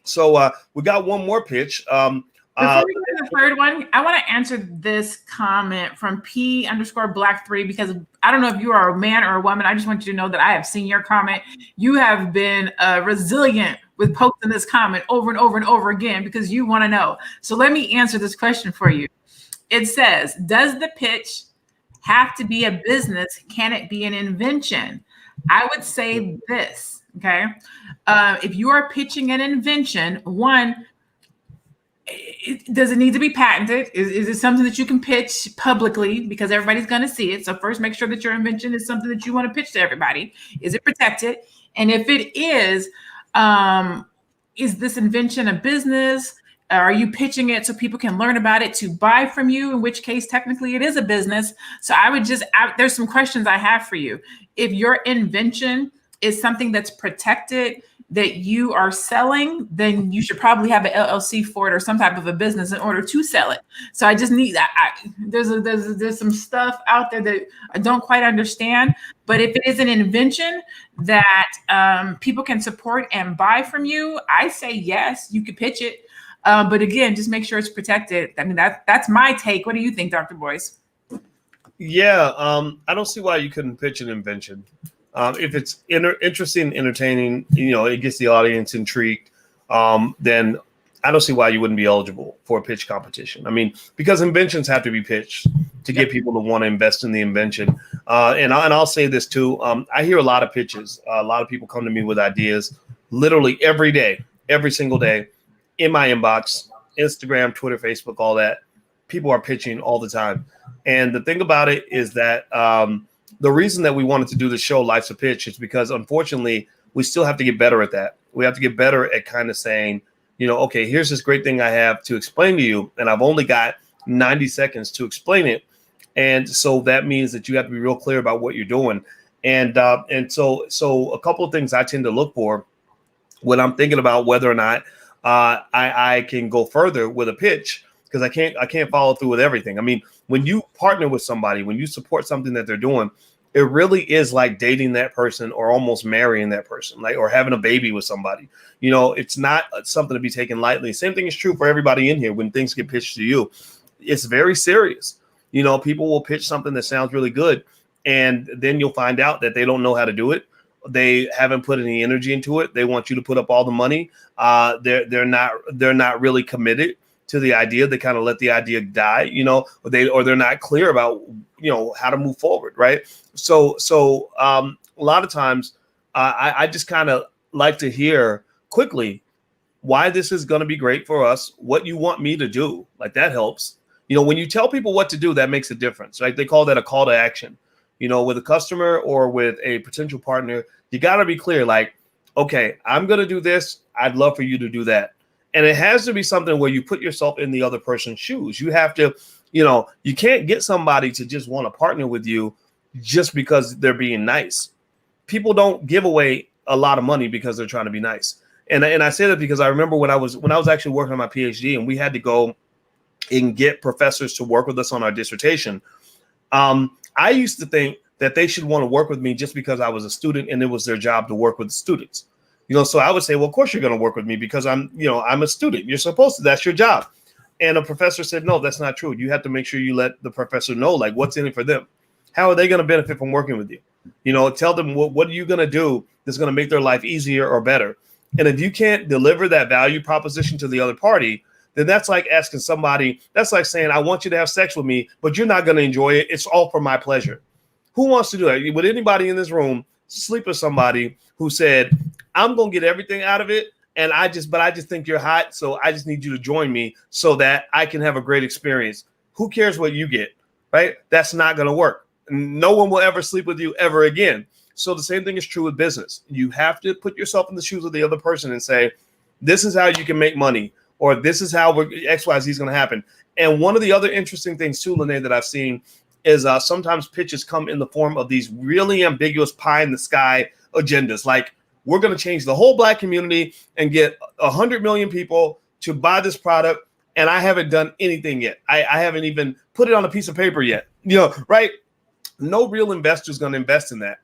So we got one more pitch. Before we go to the third one, I want to answer this comment from P_Black3, because I don't know if you are a man or a woman. I just want you to know that I have seen your comment. You have been resilient with posting this comment over and over and over again because you want to know. So let me answer this question for you. It says, does the pitch have to be a business? Can it be an invention? I would say this, okay? If you are pitching an invention, one, does it need to be patented? Is it something that you can pitch publicly because everybody's going to see it? So first, make sure that your invention is something that you want to pitch to everybody. Is it protected? And if it is this invention a business? Are you pitching it so people can learn about it to buy from you? In which case, technically, it is a business. So I would there's some questions I have for you. If your invention is something that's protected, that you are selling, then you should probably have an LLC for it or some type of a business in order to sell it. So I just need that. There's some stuff out there that I don't quite understand. But if it is an invention that people can support and buy from you, I say yes, you could pitch it. But again, just make sure it's protected. I mean, that's my take. What do you think, Dr. Boyce? Yeah, I don't see why you couldn't pitch an invention. If it's interesting, entertaining, it gets the audience intrigued, then I don't see why you wouldn't be eligible for a pitch competition. I mean, because inventions have to be pitched to get people to want to invest in the invention. And I'll say this too. I hear a lot of pitches. A lot of people come to me with ideas literally every day, every single day in my inbox, Instagram, Twitter, Facebook, all that. People are pitching all the time. And the thing about it is that the reason that we wanted to do the show Life's a Pitch is because, unfortunately, we still have to get better at that. We have to get better at kind of saying, okay, here's this great thing I have to explain to you, and I've only got 90 seconds to explain it. And so that means that you have to be real clear about what you're doing. And so a couple of things I tend to look for when I'm thinking about whether or not I can go further with a pitch, because I can't follow through with everything. I mean, when you partner with somebody, when you support something that they're doing, it really is like dating that person or almost marrying that person, or having a baby with somebody. It's not something to be taken lightly. Same thing is true for everybody in here. When things get pitched to you, it's very serious. People will pitch something that sounds really good, and then you'll find out that they don't know how to do it. They haven't put any energy into it. They want you to put up all the money. They're not really committed to the idea. They kind of let the idea die, or they're not clear about, how to move forward. Right. So a lot of times I just kind of like to hear quickly why this is going to be great for us, what you want me to do. Like, that helps. When you tell people what to do, that makes a difference, right? They call that a call to action. With a customer or with a potential partner, you got to be clear, like, okay, I'm going to do this. I'd love for you to do that. And it has to be something where you put yourself in the other person's shoes. You have to, you can't get somebody to just want to partner with you just because they're being nice. People don't give away a lot of money because they're trying to be nice. And I say that because I remember when I was actually working on my PhD and we had to go and get professors to work with us on our dissertation. I used to think that they should want to work with me just because I was a student and it was their job to work with the students. So I would say, well, of course you're going to work with me because I'm a student. You're supposed to. That's your job. And a professor said, no, that's not true. You have to make sure you let the professor know, like, what's in it for them. How are they going to benefit from working with you? You know, tell them what are you going to do that's going to make their life easier or better. And if you can't deliver that value proposition to the other party, then that's like asking somebody, that's like saying, I want you to have sex with me, but you're not going to enjoy it. It's all for my pleasure. Who wants to do that? Would anybody in this room sleep with somebody who said, I'm going to get everything out of it, and I just think you're hot, so I just need you to join me so that I can have a great experience. Who cares what you get, right? That's not going to work. No one will ever sleep with you ever again. So the same thing is true with business. You have to put yourself in the shoes of the other person and say, this is how you can make money, or this is how XYZ is going to happen. And one of the other interesting things too, Lene, that I've seen is sometimes pitches come in the form of these really ambiguous pie in the sky agendas. Like, we're going to change the whole Black community and get 100 million people to buy this product. And I haven't done anything yet. I haven't even put it on a piece of paper yet, you know, right? No real investor is going to invest in that.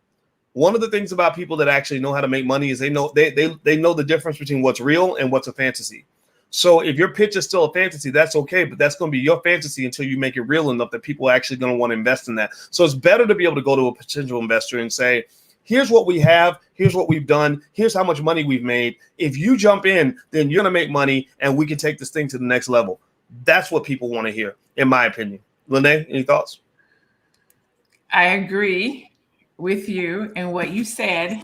One of the things about people that actually know how to make money is they know the difference between what's real and what's a fantasy. So if your pitch is still a fantasy, that's okay, but that's going to be your fantasy until you make it real enough that people are actually going to want to invest in that. So it's better to be able to go to a potential investor and say, here's what we have, here's what we've done, here's how much money we've made. If you jump in, then you're going to make money and we can take this thing to the next level. That's what people want to hear, in my opinion. Lene, any thoughts? I agree with you and what you said.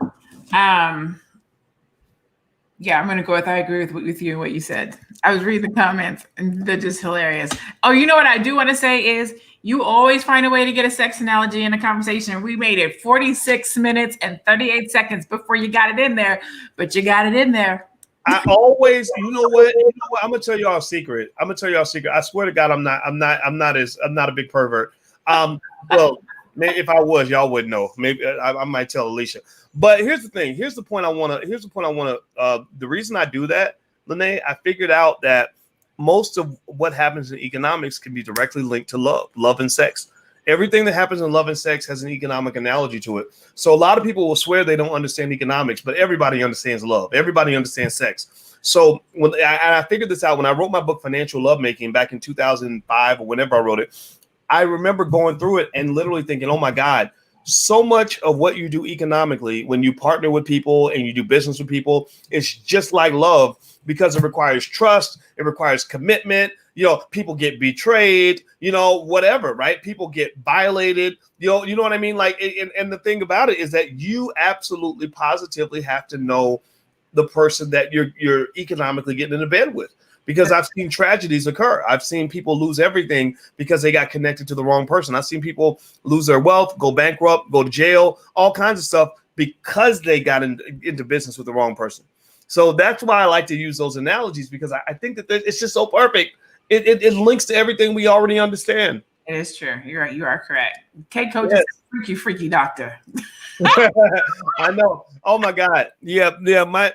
Yeah, I'm going to go with I agree with you and what you said. I was reading the comments and they're just hilarious. Oh, you know what I do want to say is you always find a way to get a sex analogy in a conversation. We made it 46 minutes and 38 seconds before you got it in there, but you got it in there. I always, you know what? I'm going to tell y'all a secret. I swear to God, I'm not a big pervert. Well, maybe if I was, y'all would know. Maybe I might tell Alicia. But here's the thing. Here's the point I want to. The reason I do that, Lene, I figured out that most of what happens in economics can be directly linked to love and sex. Everything that happens in love and sex has an economic analogy to it. So a lot of people will swear they don't understand economics, but everybody understands love. Everybody understands sex. So when I figured this out when I wrote my book, Financial Lovemaking, back in 2005 or whenever I wrote it, I remember going through it and literally thinking, oh my God, so much of what you do economically when you partner with people and you do business with people is just like love, because it requires trust. It requires commitment. You know, people get betrayed, you know, whatever, right? People get violated, you know what I mean? Like, and the thing about it is that you absolutely positively have to know the person that you're economically getting into bed with. Because I've seen tragedies occur. I've seen people lose everything because they got connected to the wrong person. I've seen people lose their wealth, go bankrupt, go to jail, all kinds of stuff because they got into business with the wrong person. So that's why I like to use those analogies, because I think that it's just so perfect. It links to everything we already understand. It is true. You're right. You are correct. K-Coach is a freaky doctor. I know. Oh my God. Yeah. My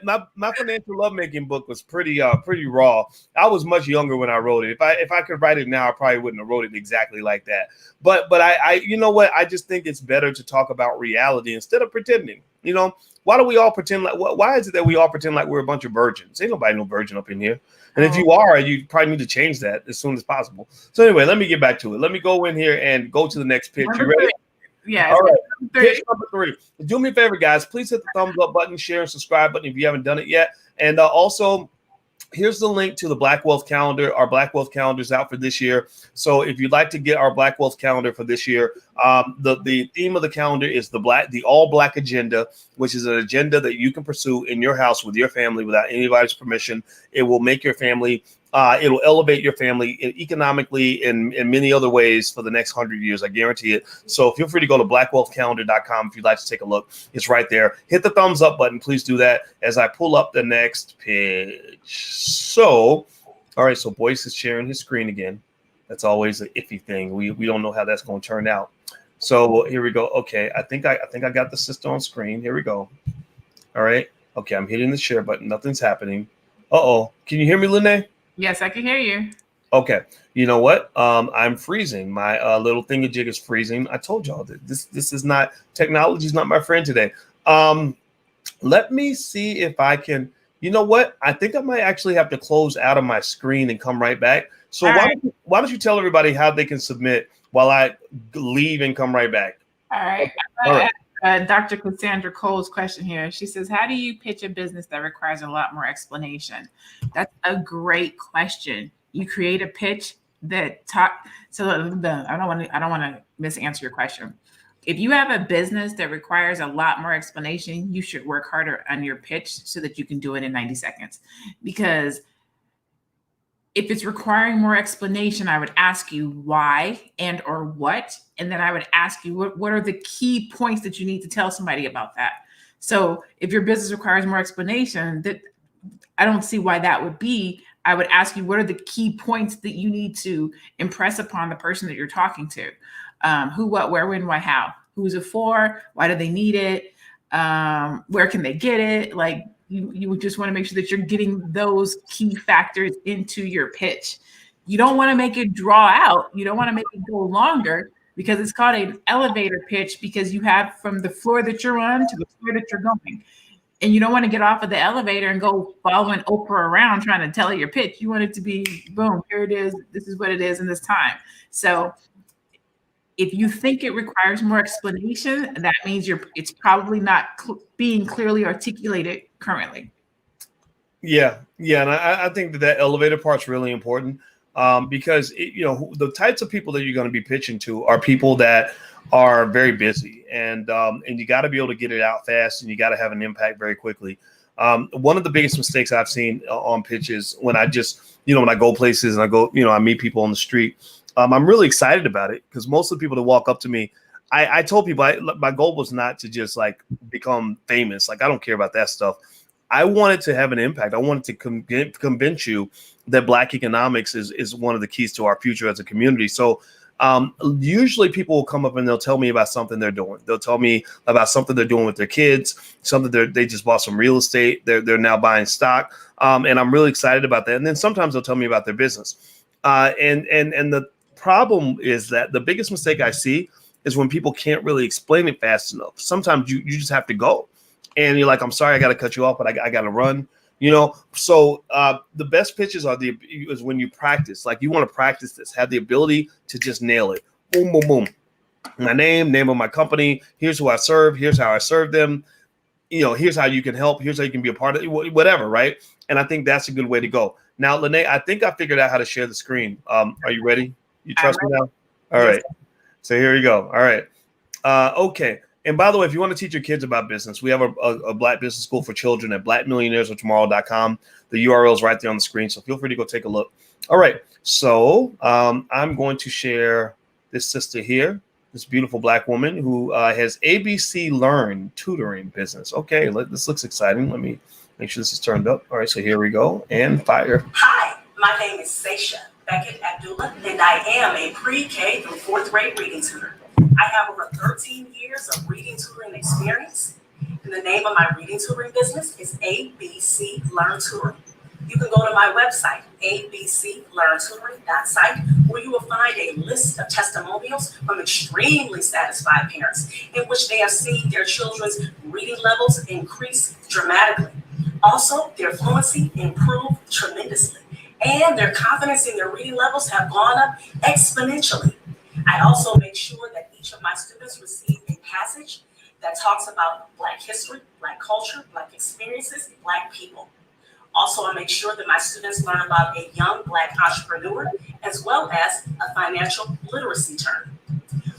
financial lovemaking book was pretty raw. I was much younger when I wrote it. If I could write it now, I probably wouldn't have wrote it exactly like that. But I you know what? I just think it's better to talk about reality instead of pretending. You know, why do we all pretend like? Why is it that we all pretend like we're a bunch of virgins? Ain't nobody no virgin up in here. And if you are, you probably need to change that as soon as possible. So anyway, let me get back to it. Let me go in here and go to the next pitch. You ready? Yeah. All right. Pitch number 3. Do me a favor, guys. Please hit the thumbs up button, share, and subscribe button if you haven't done it yet. And also, here's the link to the Black Wealth Calendar. Our Black Wealth Calendar is out for this year. So if you'd like to get our Black Wealth Calendar for this year, the theme of the calendar is the all Black agenda, which is an agenda that you can pursue in your house with your family without anybody's permission. It will make your family it will elevate your family economically and in many other ways for the next 100 years. I guarantee it. So feel free to go to blackwealthcalendar.com if you'd like to take a look. It's right there. Hit the thumbs up button. Please do that as I pull up the next pitch. So, all right. So Boyce is sharing his screen again. That's always an iffy thing. We don't know how that's going to turn out. So here we go. Okay. I think I got the sister on screen. Here we go. All right. Okay. I'm hitting the share button. Nothing's happening. Uh-oh. Can you hear me, Lene? Yes, I can hear you. Okay. You know what? I'm freezing. My little thingamajig is freezing. I told y'all that this is not, technology is not my friend today. Let me see if I can, you know what? I think I might actually have to close out of my screen and come right back. So why don't you tell everybody how they can submit while I leave and come right back? All right. All right. Dr. Cassandra Cole's question here. She says, how do you pitch a business that requires a lot more explanation? That's a great question. You create a pitch that so I don't want to misanswer your question. If you have a business that requires a lot more explanation, you should work harder on your pitch so that you can do it in 90 seconds. Because if it's requiring more explanation, I would ask you why and or what, and then I would ask you what are the key points that you need to tell somebody about that. So if your business requires more explanation, that I don't see why that would be. I would ask you, what are the key points that you need to impress upon the person that you're talking to? Who, what, where, when, why, how? Who's it for? Why do they need it? Where can they get it? Like, you just want to make sure that you're getting those key factors into your pitch. You don't want to make it draw out. You don't want to make it go longer, because it's called an elevator pitch, because you have from the floor that you're on to the floor that you're going. And you don't want to get off of the elevator and go following Oprah around trying to tell your pitch. You want it to be, boom, here it is. This is what it is in this time. So if you think it requires more explanation, that means it's probably not being clearly articulated currently. Yeah. And I think that elevator part's really important, because the types of people that you're going to be pitching to are people that are very busy, and you got to be able to get it out fast, and you got to have an impact very quickly. One of the biggest mistakes I've seen on pitches, when I just, when I go places and I go, I meet people on the street, I'm really excited about it, because most of the people that walk up to me, I told people my goal was not to just like become famous. Like, I don't care about that stuff. I wanted to have an impact. I wanted to convince you that Black economics is one of the keys to our future as a community. So usually people will come up and they'll tell me about something they're doing. They'll tell me about something they're doing with their kids, something they just bought some real estate. They're now buying stock. And I'm really excited about that. And then sometimes they'll tell me about their business. And the problem is that the biggest mistake I see is when people can't really explain it fast enough. Sometimes you just have to go, and you're like, I'm sorry, I got to cut you off, but I got to run. So the best pitches is when you practice. Like, you want to practice this, have the ability to just nail it. Boom, boom, boom. My name of my company. Here's who I serve. Here's how I serve them. Here's how you can help. Here's how you can be a part of it, whatever. Right. And I think that's a good way to go. Now, Lene, I think I figured out how to share the screen. Are you ready? You trust me now? All right. So here we go. All right. Okay. And by the way, if you want to teach your kids about business, we have a Black business school for children at blackmillionairesoftomorrow.com. The URL is right there on the screen, so feel free to go take a look. All right. So I'm going to share this sister here, this beautiful Black woman who has ABC Learn tutoring business. Okay, this looks exciting. Let me make sure this is turned up. All right, so here we go. And fire. Hi, my name is Seisha Beckett Abdullah, and I am a pre-K through fourth grade reading tutor. I have over 13 years of reading tutoring experience, and the name of my reading tutoring business is ABC Learn Tutoring. You can go to my website, abclearntutoring.site, where you will find a list of testimonials from extremely satisfied parents in which they have seen their children's reading levels increase dramatically. Also, their fluency improved tremendously, and their confidence in their reading levels have gone up exponentially. I also make sure that each of my students receive a passage that talks about Black history, Black culture, Black experiences, Black people. Also, I make sure that my students learn about a young Black entrepreneur, as well as a financial literacy term.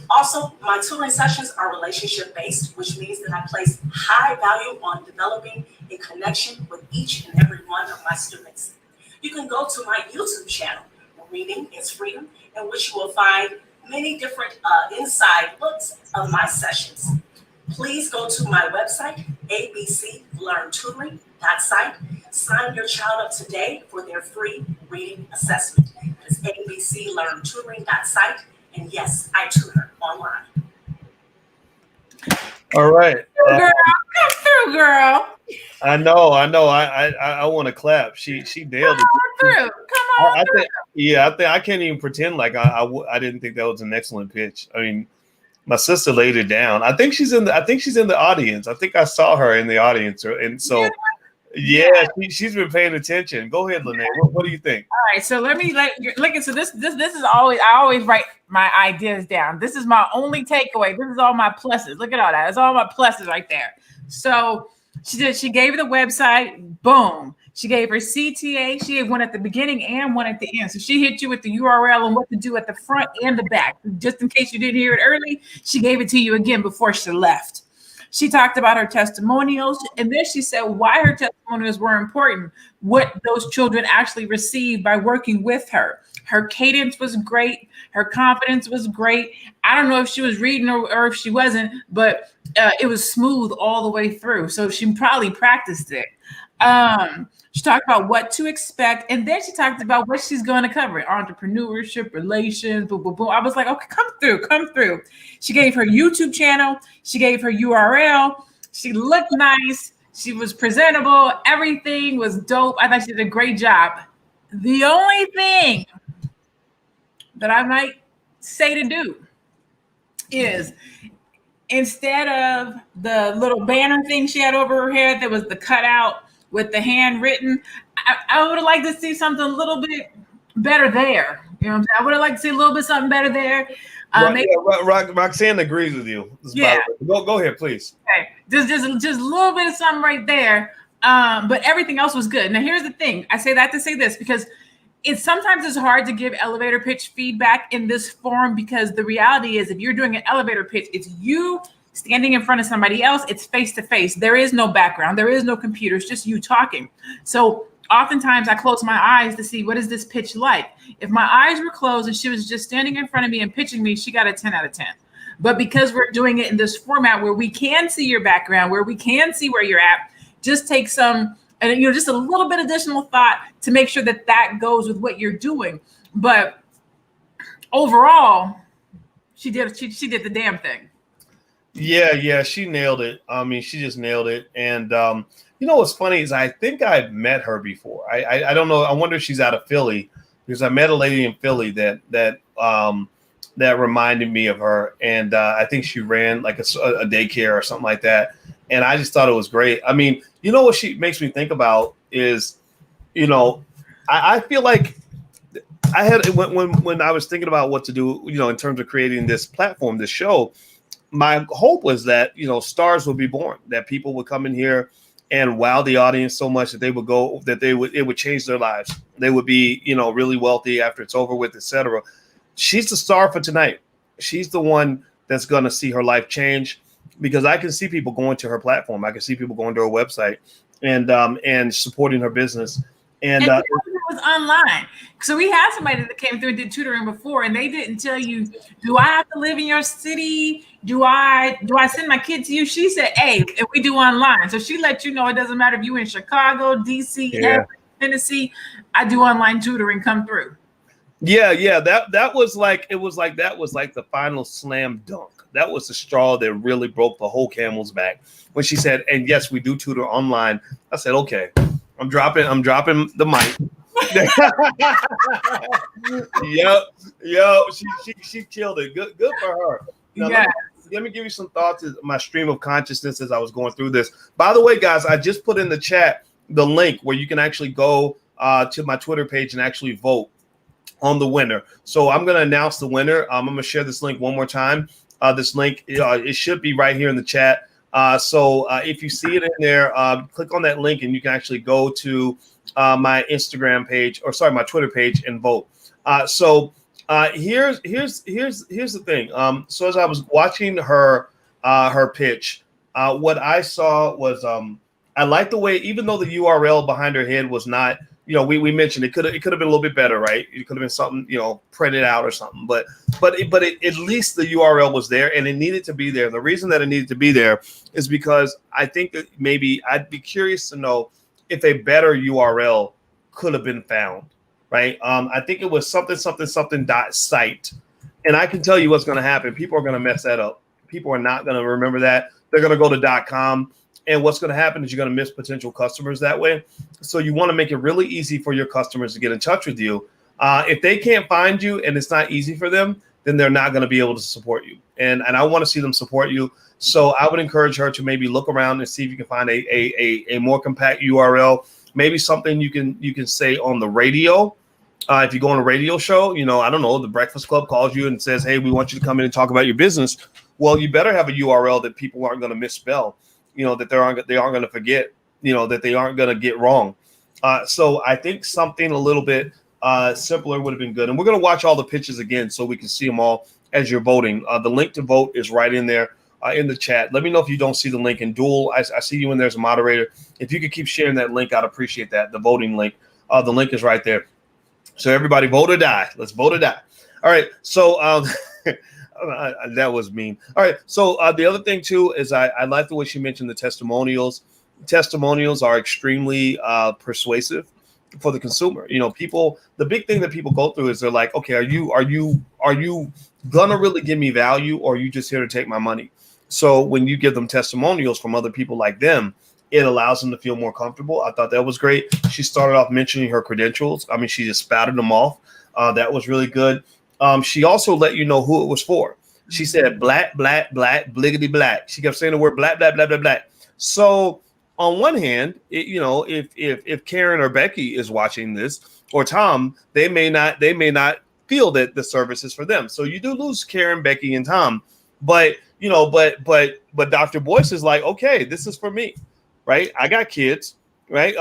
Also, my tutoring sessions are relationship-based, which means that I place high value on developing a connection with each and every one of my students. You can go to my YouTube channel, Reading is Freedom, in which you will find many different inside looks of my sessions. Please go to my website, abclearntutoring.site. Sign your child up today for their free reading assessment. It's abclearntutoring.site. And yes, I tutor online. All right. Girl, come through, girl. I know. I want to clap. She nailed it. Come on through. I think I can't even pretend like I didn't think that was an excellent pitch. I mean, my sister laid it down. I think she's in the audience. I think I saw her in the audience, and so yeah, she's been paying attention. Go ahead, Lene. What do you think? All right, so let me look. So this is always, I always write my ideas down. This is my only takeaway. This is all my pluses. Look at all that. It's all my pluses right there. So she gave her the website. Boom. She gave her CTA. She gave one at the beginning and one at the end. So she hit you with the URL and what to do at the front and the back. Just in case you didn't hear it early, she gave it to you again before she left. She talked about her testimonials, and then she said why her testimonials were important, what those children actually received by working with her. Her cadence was great. Her confidence was great. I don't know if she was reading or if she wasn't, but it was smooth all the way through. So she probably practiced it. She talked about what to expect, and then she talked about what she's going to cover: entrepreneurship, relations, boom, boom, boom. I was like, okay, come through. She gave her YouTube channel. She gave her URL. She looked nice. She was presentable. Everything was dope. I thought she did a great job. The only thing that I might say to do is, instead of the little banner thing she had over her head that was the cutout with the handwritten, I would have liked to see something a little bit better there. You know what I'm saying? I would have liked to see a little bit something better there. Roxanne agrees with you. Yeah. Go ahead, please. Okay. Just a little bit of something right there. But everything else was good. Now, here's the thing. I say that to say this because sometimes it's hard to give elevator pitch feedback in this forum, because the reality is if you're doing an elevator pitch, it's you standing in front of somebody else. It's face to face. There is no background. There is no computer. It's just you talking. So oftentimes I close my eyes to see what is this pitch like. If my eyes were closed and she was just standing in front of me and pitching me, she got a 10 out of 10. But because we're doing it in this format where we can see your background, where we can see where you're at, just take some, and just a little bit additional thought to make sure that that goes with what you're doing. But overall, she did the damn thing. Yeah, she nailed it. I mean, she just nailed it. And what's funny is I think I've met her before. I don't know. I wonder if she's out of Philly, because I met a lady in Philly that reminded me of her, and I think she ran like a daycare or something like that. And I just thought it was great. I mean, what she makes me think about is, I feel like I had when I was thinking about what to do, in terms of creating this platform, this show. My hope was that, stars would be born, that people would come in here and wow the audience so much that it would change their lives. They would be, really wealthy after it's over with, etc. She's the star for tonight. She's the one that's going to see her life change, because I can see people going to her platform. I can see people going to her website and supporting her business. And it was online. So we had somebody that came through and did tutoring before, and they didn't tell you, do I have to live in your city? Do I send my kid to you? She said, hey, if we do online. So she let you know it doesn't matter if you're in Chicago, DC, Tennessee, I do online tutoring, come through. Yeah. That was like the final slam dunk. That was the straw that really broke the whole camel's back when she said, and yes, we do tutor online. I said, okay, I'm dropping the mic. Yo, she killed it. Good for her. Now, let me give you some thoughts of my stream of consciousness as I was going through this. By the way, guys, I just put in the chat the link where you can actually go to my Twitter page and actually vote on the winner. So I'm going to announce the winner. I'm going to share this link one more time. This link, it should be right here in the chat. So if you see it in there, click on that link and you can actually go to my Instagram page, my Twitter page, and vote. So here's the thing. So as I was watching her pitch, what I saw was I like the way, even though the URL behind her head was not, we mentioned it could have been a little bit better, right? It could have been something, printed out or something, but at least the URL was there, and it needed to be there. The reason that it needed to be there is because I think that maybe I'd be curious to know if a better URL could have been found, right? I think it was something .site, and I can tell you what's going to happen. People are going to mess that up. People are not going to remember that. They're going to go to .com. And what's going to happen is you're going to miss potential customers that way. So you want to make it really easy for your customers to get in touch with you. If they can't find you and it's not easy for them, then they're not going to be able to support you. And I want to see them support you. So I would encourage her to maybe look around and see if you can find a more compact URL, maybe something you can say on the radio, If you go on a radio show, I don't know, the Breakfast Club calls you and says, hey, we want you to come in and talk about your business. Well, you better have a URL that people aren't going to misspell, that they aren't going to forget, that they aren't going to get wrong. So I think something a little bit simpler would have been good. And we're going to watch all the pitches again so we can see them all as you're voting. The link to vote is right in there in the chat. Let me know if you don't see the link. And Dual, I see you in there as a moderator. If you could keep sharing that link, I'd appreciate that. The voting link. The link is right there. So everybody vote or die. Let's vote or die. All right. So that was mean. All right. So the other thing, too, is I like the way she mentioned the testimonials. Testimonials are extremely persuasive for the consumer. People, the big thing that people go through is they're like, okay, are you gonna really give me value, or are you just here to take my money? So when you give them testimonials from other people like them, it allows them to feel more comfortable. I thought that was great. She started off mentioning her credentials. I mean, she just spouted them off. That was really good. She also let you know who it was for. She said, black, black, black, bliggity black. She kept saying the word black, black, black, black, black. So on one hand, if Karen or Becky is watching this, or Tom, they may not feel that the service is for them. So you do lose Karen, Becky, and Tom. But Dr. Boyce is like, okay, this is for me. Right? I got kids, right?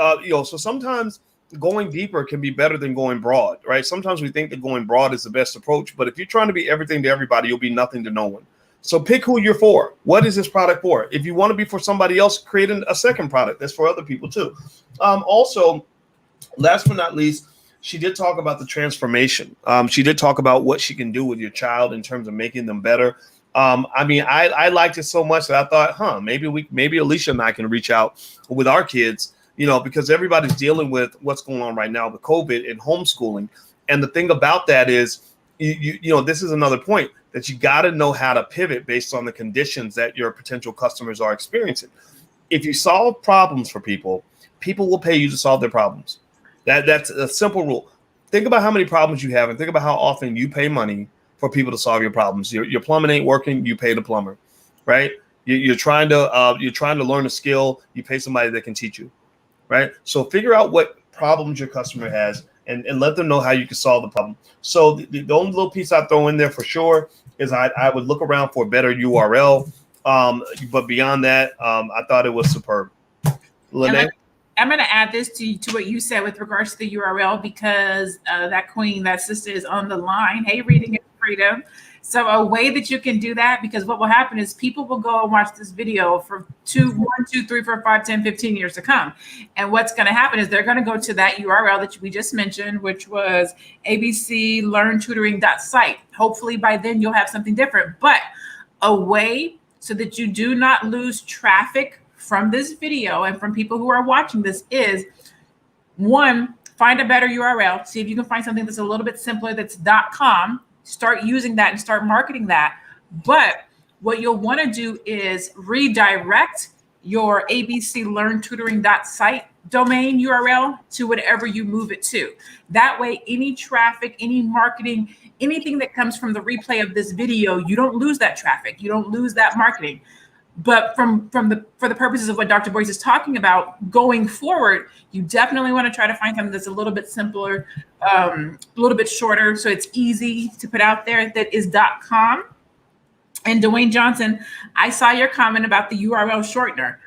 So sometimes going deeper can be better than going broad, right? Sometimes we think that going broad is the best approach, but if you're trying to be everything to everybody, you'll be nothing to no one. So pick who you're for. What is this product for? If you want to be for somebody else, create a second product that's for other people too. Also, last but not least, she did talk about the transformation. She did talk about what she can do with your child in terms of making them better. I liked it so much that I thought, maybe Alicia and I can reach out with our kids, because everybody's dealing with what's going on right now with COVID and homeschooling. And the thing about that is, this is another point that you got to know how to pivot based on the conditions that your potential customers are experiencing. If you solve problems for people, people will pay you to solve their problems. That's a simple rule. Think about how many problems you have and think about how often you pay money for people to solve your problems. Your plumbing ain't working, you pay the plumber, right? You're trying to learn a skill, you pay somebody that can teach you, right? So figure out what problems your customer has and let them know how you can solve the problem. So the only little piece I throw in there for sure is I would look around for a better URL. But beyond that, I thought it was superb. Lene? I'm going to add this to what you said with regards to the URL, because that sister is on the line. Hey, Reading is Freedom. So a way that you can do that, because what will happen is people will go and watch this video for 1, 2, 3, 4, 5, 10, 15 years to come. And what's going to happen is they're going to go to that URL that we just mentioned, which was abclearntutoring.site. Hopefully by then you'll have something different. But a way so that you do not lose traffic from this video and from people who are watching this is, one, find a better URL. See if you can find something that's a little bit simpler, that's .com. Start using that and start marketing that. But what you'll want to do is redirect your abclearntutoring.site domain URL to whatever you move it to. That way, any traffic, any marketing, anything that comes from the replay of this video, you don't lose that traffic. You don't lose that marketing. But for the purposes of what Dr. Boyce is talking about going forward, you definitely want to try to find something that's a little bit simpler, a little bit shorter, so it's easy to put out there. That is .com. And Dwayne Johnson, I saw your comment about the URL shortener.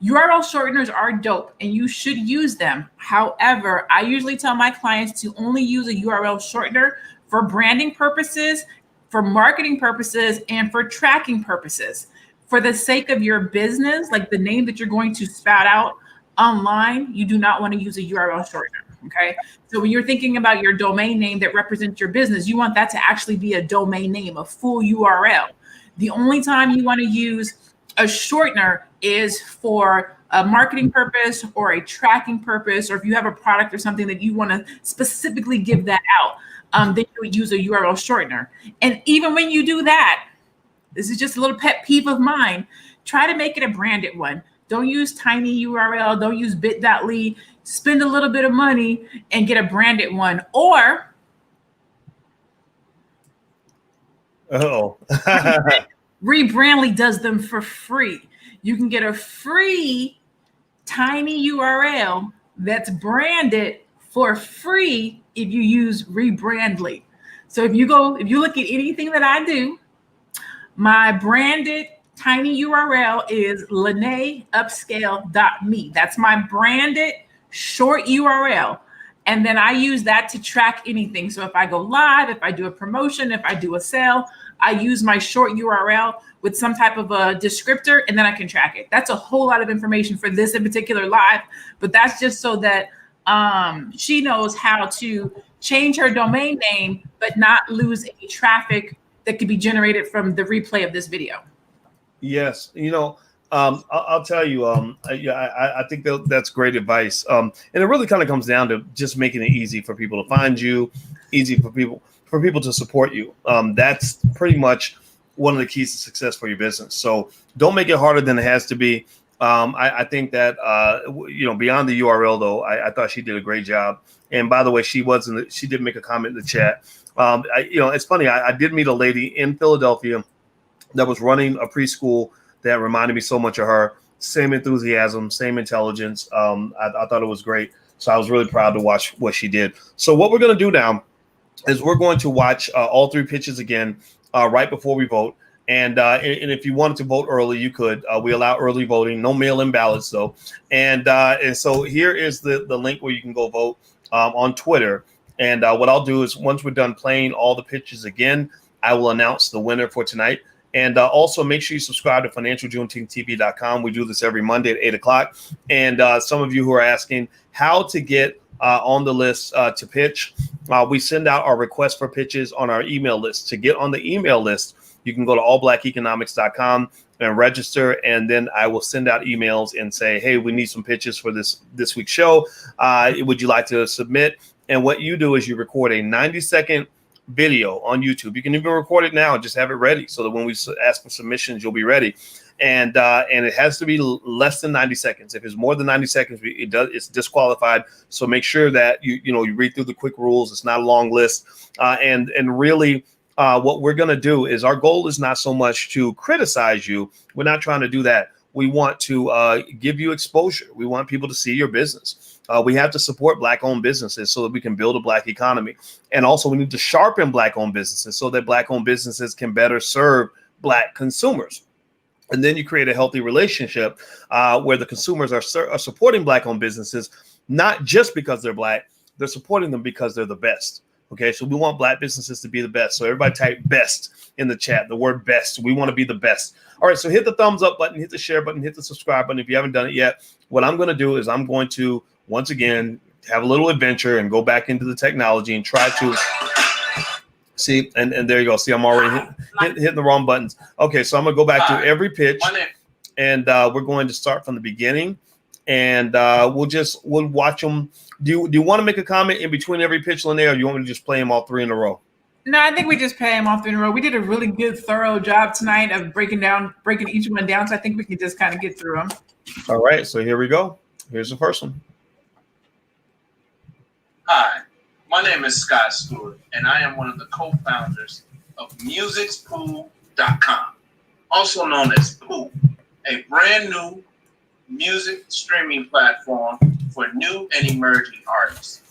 URL shorteners are dope and you should use them. However, I usually tell my clients to only use a URL shortener for branding purposes, for marketing purposes, and for tracking purposes. For the sake of your business, like the name that you're going to spout out online, you do not want to use a URL shortener, okay? So when you're thinking about your domain name that represents your business, you want that to actually be a domain name, a full URL. The only time you want to use a shortener is for a marketing purpose or a tracking purpose, or if you have a product or something that you want to specifically give that out, then you would use a URL shortener. And even when you do that, this is just a little pet peeve of mine, try to make it a branded one. Don't use tiny URL, don't use bit.ly, spend a little bit of money and get a branded one. Or Rebrandly does them for free. You can get a free tiny URL that's branded for free if you use Rebrandly. So if you look at anything that I do, my branded tiny URL is LeneUpscale.me. That's my branded short URL. And then I use that to track anything. So if I go live, if I do a promotion, if I do a sale, I use my short URL with some type of a descriptor, and then I can track it. That's a whole lot of information for this in particular live, but that's just so that she knows how to change her domain name, but not lose any traffic that could be generated from the replay of this video. Yes, I'll tell you, I think that's great advice. And it really kind of comes down to just making it easy for people to find you, easy for people to support you. That's pretty much one of the keys to success for your business. So don't make it harder than it has to be. I think that beyond the URL though, I thought she did a great job. And by the way, she did make a comment in the chat. It's funny. I did meet a lady in Philadelphia that was running a preschool that reminded me so much of her. Same enthusiasm, same intelligence. I thought it was great. So I was really proud to watch what she did. So what we're going to do now is we're going to watch all three pitches again right before we vote. And if you wanted to vote early, you could. We allow early voting, no mail-in ballots though. And so here is the link where you can go vote on Twitter. And what I'll do is once we're done playing all the pitches again, I will announce the winner for tonight. And also make sure you subscribe to financialjuneteenth.tv.com. We do this every Monday at 8 o'clock. And some of you who are asking how to get on the list to pitch, we send out our request for pitches on our email list. To get on the email list, you can go to allblackeconomics.com and register. And then I will send out emails and say, hey, we need some pitches for this week's show. Would you like to submit? And what you do is you record a 90-second video on YouTube. You can even record it now and just have it ready so that when we ask for submissions, you'll be ready. And it has to be less than 90 seconds. If it's more than 90 seconds, it's disqualified. So make sure that you read through the quick rules. It's not a long list. And really what we're going to do is our goal is not so much to criticize you. We're not trying to do that. We want to give you exposure. We want people to see your business. We have to support Black-owned businesses so that we can build a Black economy. And also we need to sharpen Black-owned businesses so that Black-owned businesses can better serve Black consumers. And then you create a healthy relationship where the consumers are supporting Black-owned businesses, not just because they're Black, they're supporting them because they're the best. Okay, so we want Black businesses to be the best. So everybody type best in the chat, the word best. We want to be the best. All right, so hit the thumbs up button, hit the share button, hit the subscribe button if you haven't done it yet. What I'm going to do is I'm going to, once again, have a little adventure and go back into the technology and try to see. And there you go. See, I'm already hitting the wrong buttons. Okay, so I'm going to go back to every pitch, and we're going to start from the beginning. And we'll watch them. Do you want to make a comment in between every pitch, Lene, or do you want me to just play them all three in a row? No, I think we just play them all three in a row. We did a really good, thorough job tonight of breaking each one down. So I think we can just kind of get through them. All right, so here we go. Here's the first one. Hi, my name is Scott Stewart, and I am one of the co-founders of MusicSpool.com, also known as Spool, a brand new music streaming platform for new and emerging artists.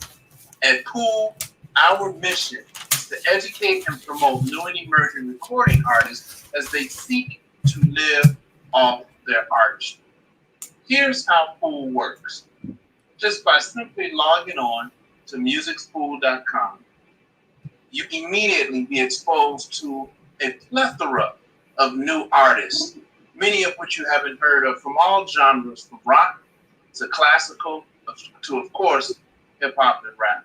At Pool, our mission is to educate and promote new and emerging recording artists as they seek to live off their artistry. Here's how Pool works. Just by simply logging on to MusicSpool.com, you immediately be exposed to a plethora of new artists, many of which you haven't heard of, from all genres, from rock to classical to, of course, hip hop and rap.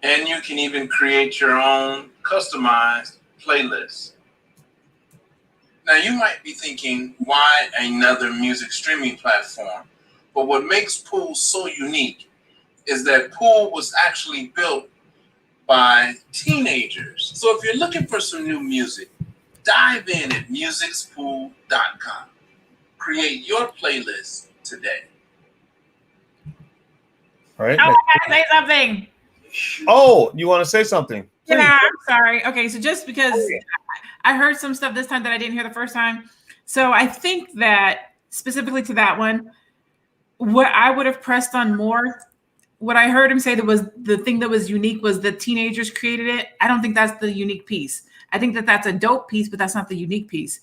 And you can even create your own customized playlist. Now you might be thinking, why another music streaming platform? But what makes Pool so unique is that Pool was actually built by teenagers. So if you're looking for some new music, dive in at MusicSpool.com. Create your playlist today. All right. I want to say something. Oh, you want to say something? Yeah, I'm sorry. Okay, so just because I heard some stuff this time that I didn't hear the first time. So I think that specifically to that one, What I would have pressed on more, what I heard him say that was the thing that was unique was the teenagers created it. I don't think that's the unique piece. I think that that's a dope piece, but that's not the unique piece.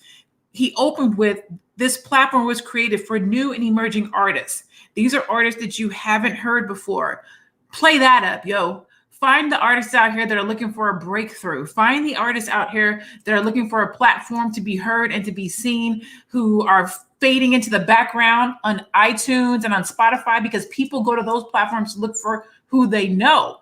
He opened with, this platform was created for new and emerging artists. These are artists that you haven't heard before. Play that up, yo. Find the artists out here that are looking for a breakthrough. Find the artists out here that are looking for a platform to be heard and to be seen, who are fading into the background on iTunes and on Spotify, because people go to those platforms to look for who they know.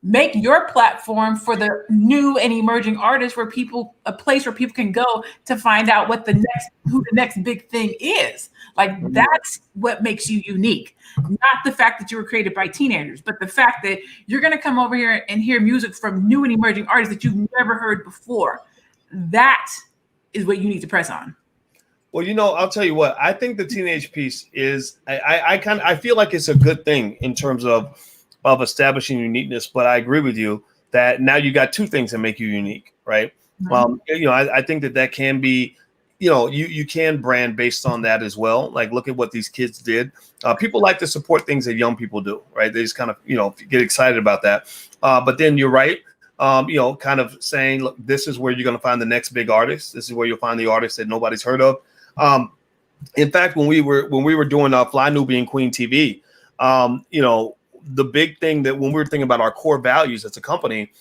Make your platform for the new and emerging artists, where people, a place where people can go to find out what who the next big thing is. Like, that's what makes you unique. Not the fact that you were created by teenagers, but the fact that you're going to come over here and hear music from new and emerging artists that you've never heard before. That is what you need to press on. Well, you know, I'll tell you what, I think the teenage piece is, I feel like it's a good thing in terms of establishing uniqueness, but I agree with you that now you got two things that make you unique, right? Mm-hmm. You know, I think that can be, you know, you can brand based on that as well. Like, look at what these kids did. People like to support things that young people do, right? They just kind of, you know, get excited about that. But then you're right. You know, kind of saying, look, this is where you're going to find the next big artist. This is where you'll find the artists that nobody's heard of. In fact, when we were doing Fly Newbie and Queen TV, you know, the big thing that when we were thinking about our core values as a company,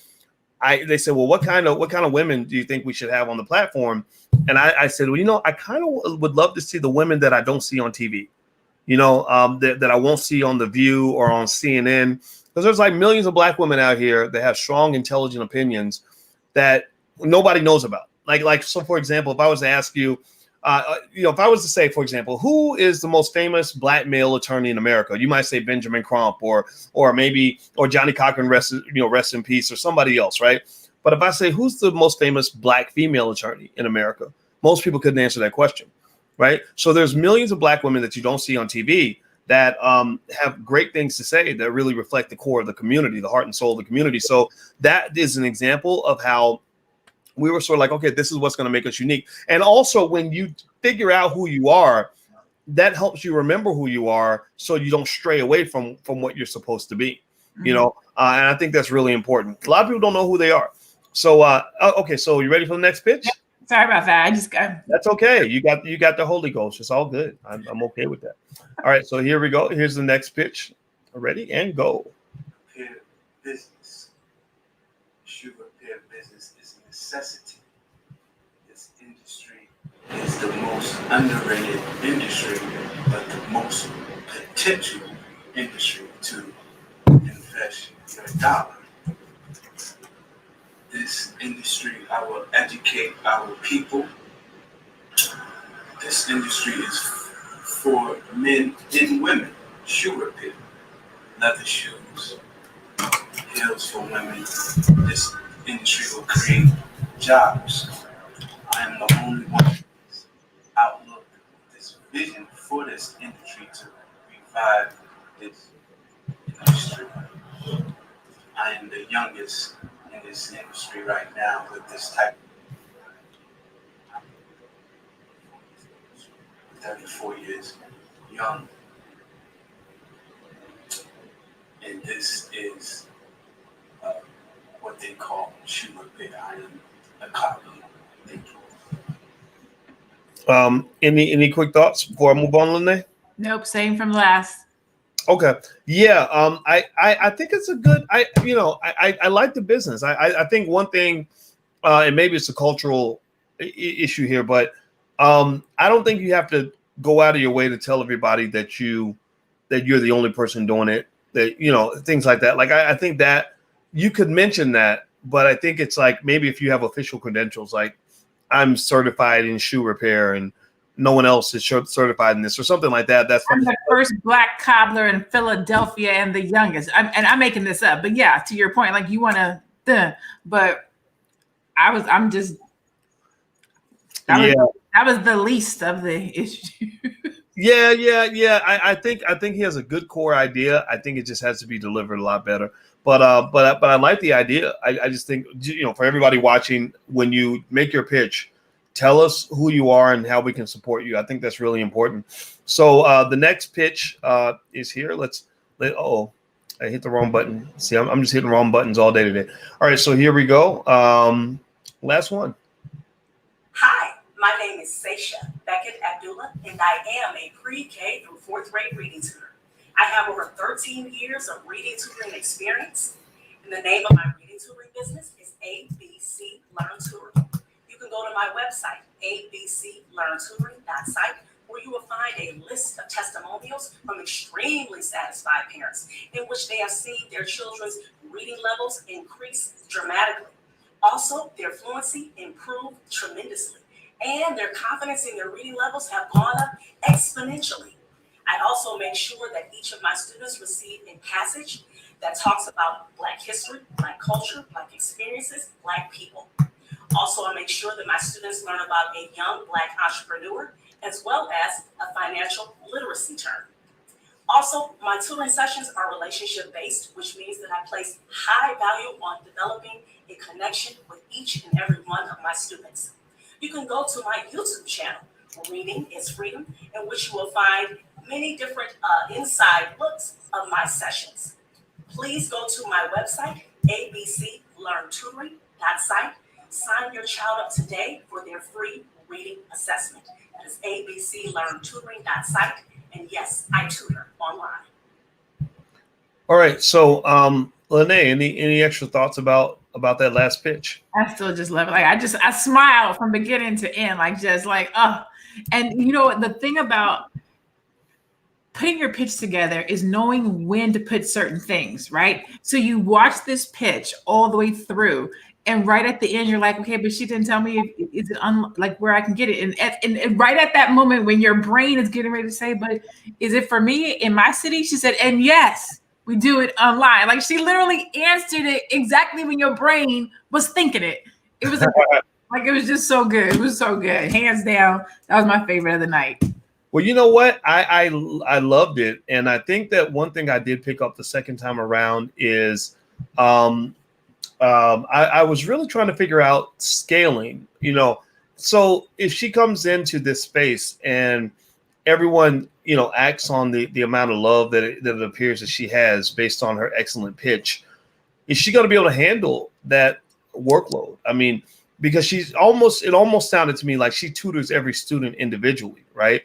they said, well, what kind of women do you think we should have on the platform? And I said, well, you know, I kind of would love to see the women that I don't see on TV, you know, that I won't see on The View or on CNN, because there's like millions of Black women out here that have strong, intelligent opinions that nobody knows about. Like, so for example, if I was to ask you, you know, if I was to say, for example, who is the most famous Black male attorney in America? You might say Benjamin Crump or Johnny Cochran, rest in peace, or somebody else, right? But if I say, who's the most famous Black female attorney in America? Most people couldn't answer that question, right? So there's millions of Black women that you don't see on TV that have great things to say that really reflect the core of the community, the heart and soul of the community. So that is an example of how we were sort of like, okay, this is what's going to make us unique. And also, when you figure out who you are, that helps you remember who you are, so you don't stray away from what you're supposed to be, you know? And I think that's really important. A lot of people don't know who they are. So, okay, so you ready for the next pitch? Sorry about that. I just got. That's okay. You got the Holy Ghost. It's all good. I'm okay with that. All right, so here we go. Here's the next pitch. Ready and go. Repair business. Shoe repair business is a necessity. This industry is the most underrated industry, but the most potential industry to invest your dollar. This industry, I will educate our people. This industry is for men and women. Shoe repair, leather shoes, heels for women. This industry will create jobs. I am the only one with this outlook, this vision for this industry to revive this industry. I am the youngest in this industry right now with this type of 34 years young. And this is what they call shoe repair. I am a copy. Thank you. Any quick thoughts before I move on, Lene? Nope, same from last. Okay. Yeah. I think it's a good, I like the business. I think one thing, and maybe it's a cultural issue here, but I don't think you have to go out of your way to tell everybody that you're the only person doing it, that, you know, things like that. Like, I think that you could mention that, but I think it's like, maybe if you have official credentials, like I'm certified in shoe repair and no one else is certified in this or something like that. That's I'm the first Black cobbler in Philadelphia and the youngest. I'm making this up, but yeah, to your point, like you want to, but that was the least of the issue. Yeah. I think he has a good core idea. I think it just has to be delivered a lot better. But I like the idea. I just think, you know, for everybody watching, when you make your pitch, tell us who you are and how we can support you. I think that's really important. So the next pitch is here. I hit the wrong button. See, I'm just hitting wrong buttons all day today. All right, so here we go. Last one. Hi, my name is Seisha Beckett Abdullah, and I am a pre-K through 4th grade reading tutor. I have over 13 years of reading tutoring experience, and the name of my reading tutoring business is ABC Learn Tutoring. You can go to my website, abclearntutoring.site, where you will find a list of testimonials from extremely satisfied parents in which they have seen their children's reading levels increase dramatically. Also, their fluency improved tremendously, and their confidence in their reading levels have gone up exponentially. I also make sure that each of my students receive a passage that talks about Black history, Black culture, Black experiences, Black people. Also, I make sure that my students learn about a young Black entrepreneur, as well as a financial literacy term. Also, my tutoring sessions are relationship-based, which means that I place high value on developing a connection with each and every one of my students. You can go to my YouTube channel, Reading is Freedom, in which you will find many different inside looks of my sessions. Please go to my website, abclearntutoring.site. Sign your child up today for their free reading assessment. That is abclearntutoring.site. And yes, I tutor online. All right. So, Lene, any extra thoughts about that last pitch? I still just love it. Like I smile from beginning to end, and you know, the thing about putting your pitch together is knowing when to put certain things, right? So you watch this pitch all the way through, and right at the end, you're like, okay, but she didn't tell me is it like where I can get it. And right at that moment when your brain is getting ready to say, but is it for me in my city? She said, and yes, we do it online. Like she literally answered it exactly when your brain was thinking it. It was like it was just so good. It was so good. Hands down, that was my favorite of the night. Well, you know what? I loved it. And I think that one thing I did pick up the second time around is I was really trying to figure out scaling, you know. So if she comes into this space and everyone, you know, acts on the amount of love that it appears that she has based on her excellent pitch, is she going to be able to handle that workload? I mean, because it almost sounded to me like she tutors every student individually, right?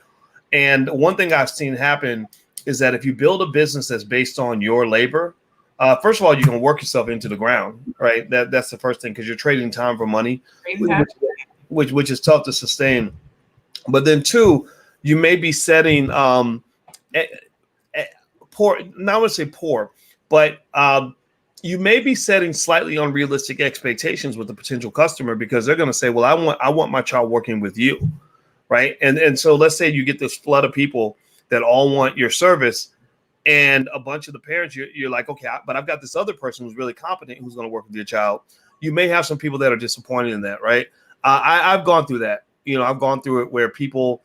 And one thing I've seen happen is that if you build a business that's based on your labor, first of all, you can work yourself into the ground, right? That's the first thing, because you're trading time for money, which is tough to sustain. But then two, you may be setting poor, not I would say poor, but you may be setting slightly unrealistic expectations with the potential customer, because they're going to say, well, I want my child working with you. Right. And so let's say you get this flood of people that all want your service, and a bunch of the parents, you're like, okay, but I've got this other person who's really competent who's going to work with your child. You may have some people that are disappointed in that. Right. I've gone through that. You know, I've gone through it where people,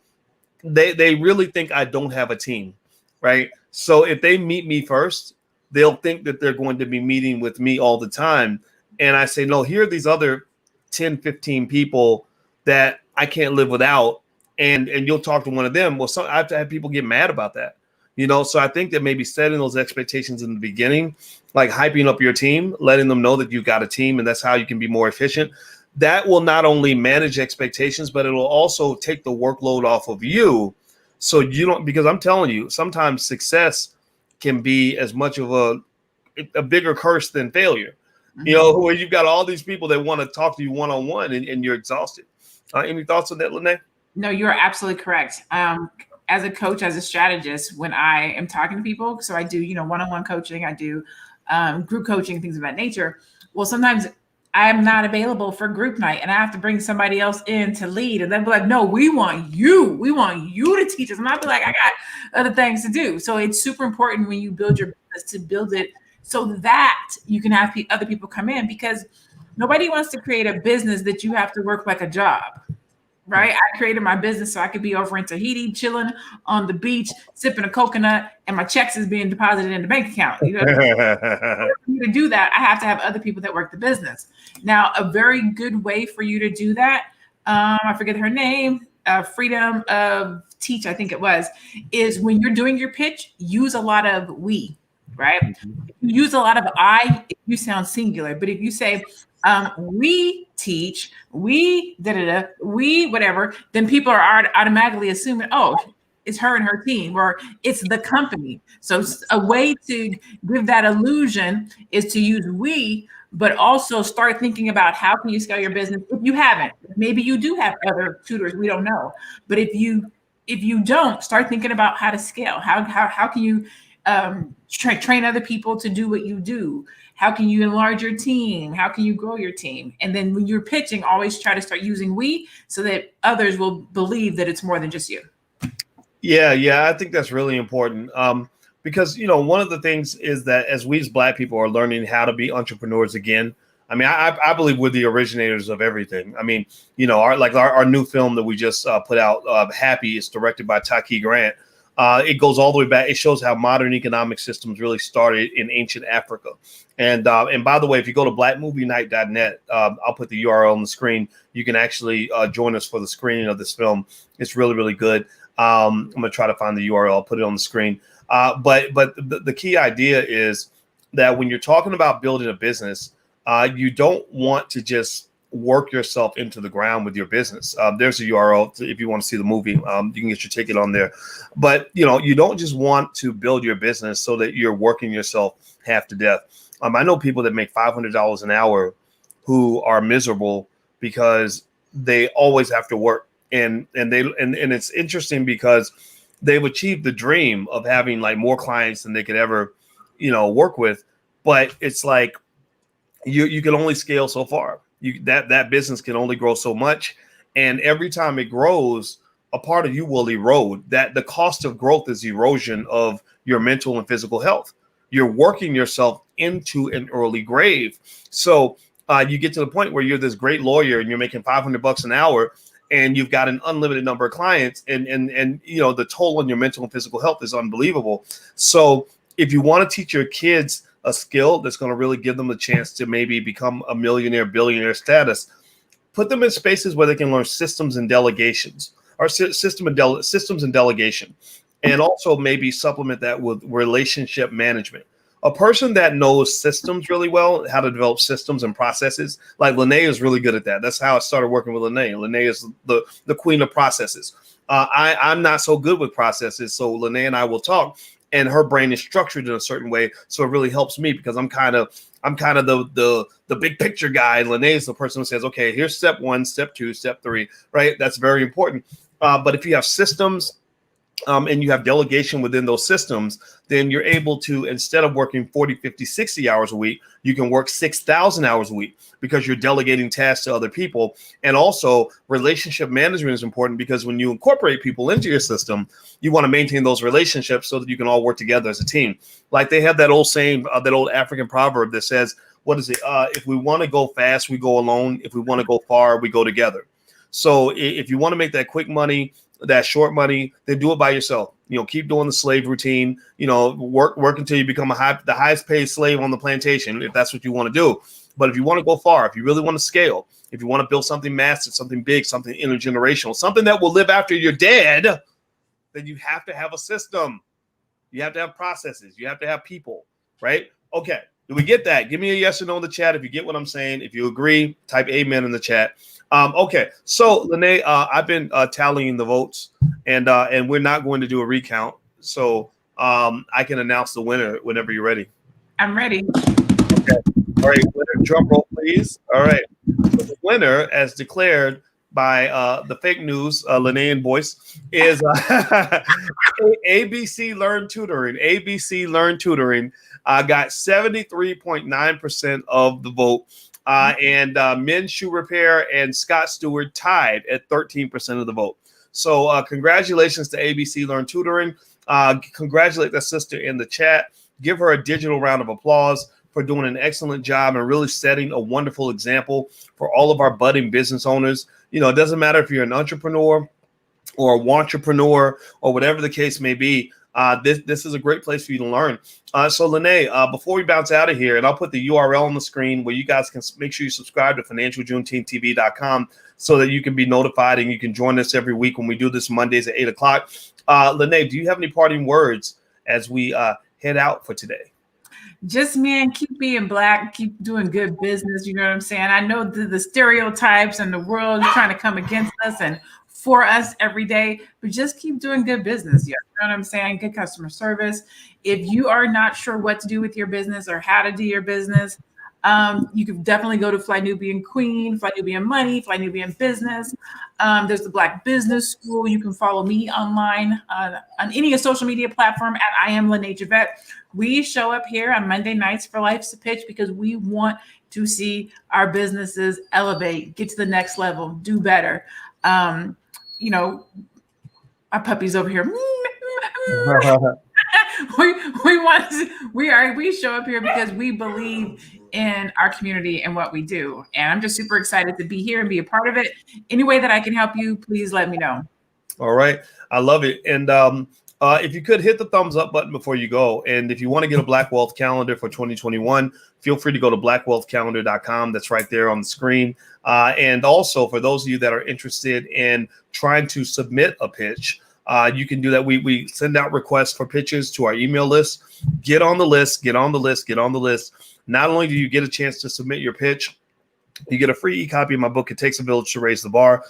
they really think I don't have a team. Right. So if they meet me first, they'll think that they're going to be meeting with me all the time. And I say, no, here are these other 10, 15 people that I can't live without. And you'll talk to one of them. Well, I've had people get mad about that, you know. So I think that maybe setting those expectations in the beginning, like hyping up your team, letting them know that you've got a team, and that's how you can be more efficient. That will not only manage expectations, but it will also take the workload off of you. So you don't, because I'm telling you, sometimes success can be as much of a bigger curse than failure. Mm-hmm. You know, where you've got all these people that want to talk to you one-on-one, and you're exhausted. Any thoughts on that, Lene? No, you're absolutely correct. As a coach, as a strategist, when I am talking to people, so I do, you know, one-on-one coaching, I do group coaching, things of that nature. Well, sometimes I'm not available for group night, and I have to bring somebody else in to lead, and they'll be like, no, we want you to teach us. And I'll be like, I got other things to do. So it's super important when you build your business to build it so that you can have other people come in, because nobody wants to create a business that you have to work like a job. Right. I created my business so I could be over in Tahiti, chilling on the beach, sipping a coconut, and my checks is being deposited in the bank account. You know, for me to do that, I have to have other people that work the business. Now, a very good way for you to do that, I forget her name, Freedom of Teach, I think it was, is when you're doing your pitch, use a lot of we, right? If you use a lot of I, you sound singular. But if you say, we teach, we da-da-da, we whatever, then people are automatically assuming, oh, it's her and her team, or it's the company. So a way to give that illusion is to use we, but also start thinking about how can you scale your business. If you haven't, maybe you do have other tutors, we don't know. But if you don't, start thinking about how to scale. How can you train other people to do what you do? How can you enlarge your team? How can you grow your team? And then when you're pitching, always try to start using we so that others will believe that it's more than just you. Yeah, I think that's really important. Because, you know, one of the things is that as we as Black people are learning how to be entrepreneurs again, I mean, I believe we're the originators of everything. I mean, you know, our new film that we just put out, Happy, is directed by Taki Grant. It goes all the way back. It shows how modern economic systems really started in ancient Africa. And by the way, if you go to blackmovienight.net, I'll put the URL on the screen. You can actually join us for the screening of this film. It's really, really good. I'm going to try to find the URL. I'll put it on the screen. But the key idea is that when you're talking about building a business, you don't want to just work yourself into the ground with your business. There's a URL if you want to see the movie. You can get your ticket on there. But, you know, you don't just want to build your business so that you're working yourself half to death. I know people that make $500 an hour who are miserable because they always have to work. And it's interesting because they've achieved the dream of having like more clients than they could ever, you know, work with. But it's like you can only scale so far. That business can only grow so much. And every time it grows, a part of you will erode. That the cost of growth is erosion of your mental and physical health. You're working yourself into an early grave. So you get to the point where you're this great lawyer and you're making $500 an hour. And you've got an unlimited number of clients, and you know the toll on your mental and physical health is unbelievable. So if you want to teach your kids a skill that's going to really give them a chance to maybe become a millionaire, billionaire status, put them in spaces where they can learn systems and delegations, or systems and delegation, and also maybe supplement that with relationship management. A person that knows systems really well, how to develop systems and processes, like Lene is really good at that. That's how I started working with Lene. Lene is the queen of processes. I'm not so good with processes, so Lene and I will talk, and her brain is structured in a certain way, so it really helps me because I'm kind of the big picture guy. And Lene is the person who says, okay, here's step 1, step 2, step 3, right? That's very important. But if you have systems, and you have delegation within those systems, then you're able to, instead of working 40, 50, 60 hours a week, you can work 6,000 hours a week because you're delegating tasks to other people. And also relationship management is important because when you incorporate people into your system, you want to maintain those relationships so that you can all work together as a team. Like they have that old saying, that old African proverb that says, what is it? If we want to go fast, we go alone. If we want to go far, we go together. So if you want to make that quick money, that short money, then do it by yourself. You know, keep doing the slave routine, you know, work until you become the highest paid slave on the plantation, if that's what you want to do. But if you want to go far, if you really want to scale, if you want to build something massive, something big, something intergenerational, something that will live after you're dead, then you have to have a system. You have to have processes. You have to have people, right? Okay. Do we get that? Give me a yes or no in the chat if you get what I'm saying. If you agree, type amen in the chat. Okay, so Lene, I've been tallying the votes, and we're not going to do a recount. So I can announce the winner whenever you're ready. I'm ready. Okay. All right, winner, drum roll, please. All right. So the winner, as declared by the fake news, Lene Boyce, is ABC Learn Tutoring. ABC Learn Tutoring got 73.9% of the vote. And Men's Shoe Repair and Scott Stewart tied at 13% of the vote. So congratulations to ABC Learn Tutoring. Congratulate that sister in the chat. Give her a digital round of applause for doing an excellent job and really setting a wonderful example for all of our budding business owners. You know, it doesn't matter if you're an entrepreneur or a wantrepreneur or whatever the case may be. this is a great place for you to learn. So Lene, before we bounce out of here, and I'll put the URL on the screen where you guys can make sure you subscribe to financialjuneteenth.tv.com so that you can be notified and you can join us every week when we do this Mondays at 8 o'clock. Lene, do you have any parting words as we head out for today? Just, man, keep being Black, keep doing good business. You know what I'm saying? I know the stereotypes and the world is trying to come against us and for us every day, but just keep doing good business. You know what I'm saying? Good customer service. If you are not sure what to do with your business or how to do your business, you can definitely go to Fly Nubian Queen, Fly Nubian Money, Fly Nubian Business. There's the Black Business School. You can follow me online on any social media platform at I am Lene Javette. We show up here on Monday nights for Life's a Pitch because we want to see our businesses elevate, get to the next level, do better. You know, our puppy's over here. We show up here because we believe in our community and what we do. And I'm just super excited to be here and be a part of it. Any way that I can help you, please let me know. All right. I love it. And if you could hit the thumbs up button before you go. And if you want to get a Black Wealth calendar for 2021, feel free to go to blackwealthcalendar.com. That's right there on the screen. And also for those of you that are interested in trying to submit a pitch, you can do that. We send out requests for pitches to our email list. Get on the list, get on the list, get on the list. Not only do you get a chance to submit your pitch, you get a free e-copy of my book, It Takes a Village to Raise the Bar.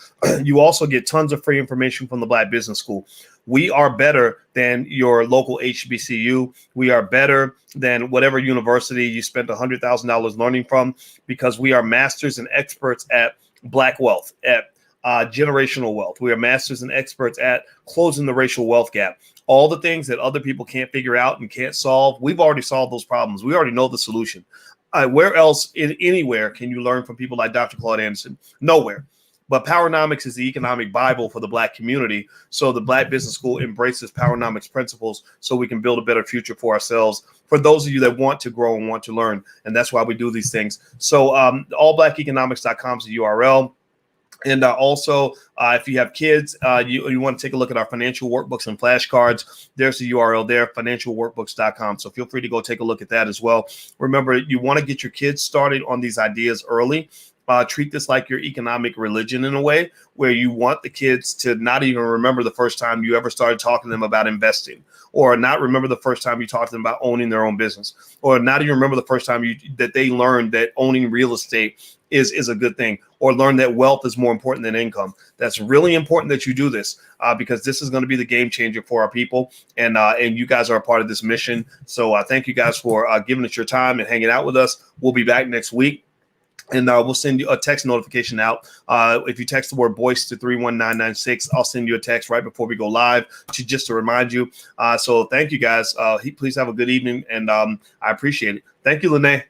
You also get tons of free information from the Black Business School. We are better than your local HBCU. We are better than whatever university you spent $100,000 learning from, because we are masters and experts at Black wealth, at generational wealth. We are masters and experts at closing the racial wealth gap. All the things that other people can't figure out and can't solve, we've already solved those problems. We already know the solution. Where else, anywhere, can you learn from people like Dr. Claude Anderson? Nowhere. But Powernomics is the economic Bible for the Black community. So the Black Business School embraces Powernomics principles so we can build a better future for ourselves, for those of you that want to grow and want to learn. And that's why we do these things. So allblackeconomics.com is the URL. And also, if you have kids, you want to take a look at our financial workbooks and flashcards, there's the URL there, financialworkbooks.com. So feel free to go take a look at that as well. Remember, you want to get your kids started on these ideas early. Treat this like your economic religion in a way where you want the kids to not even remember the first time you ever started talking to them about investing, or not remember the first time you talked to them about owning their own business, or not even remember the first time that they learned that owning real estate is a good thing, or learn that wealth is more important than income. That's really important that you do this because this is going to be the game changer for our people. And you guys are a part of this mission. So thank you guys for giving us your time and hanging out with us. We'll be back next week. And we'll send you a text notification out. If you text the word BOYCE to 31996, I'll send you a text right before we go live just to remind you. So thank you guys. Please have a good evening. And I appreciate it. Thank you, Lene.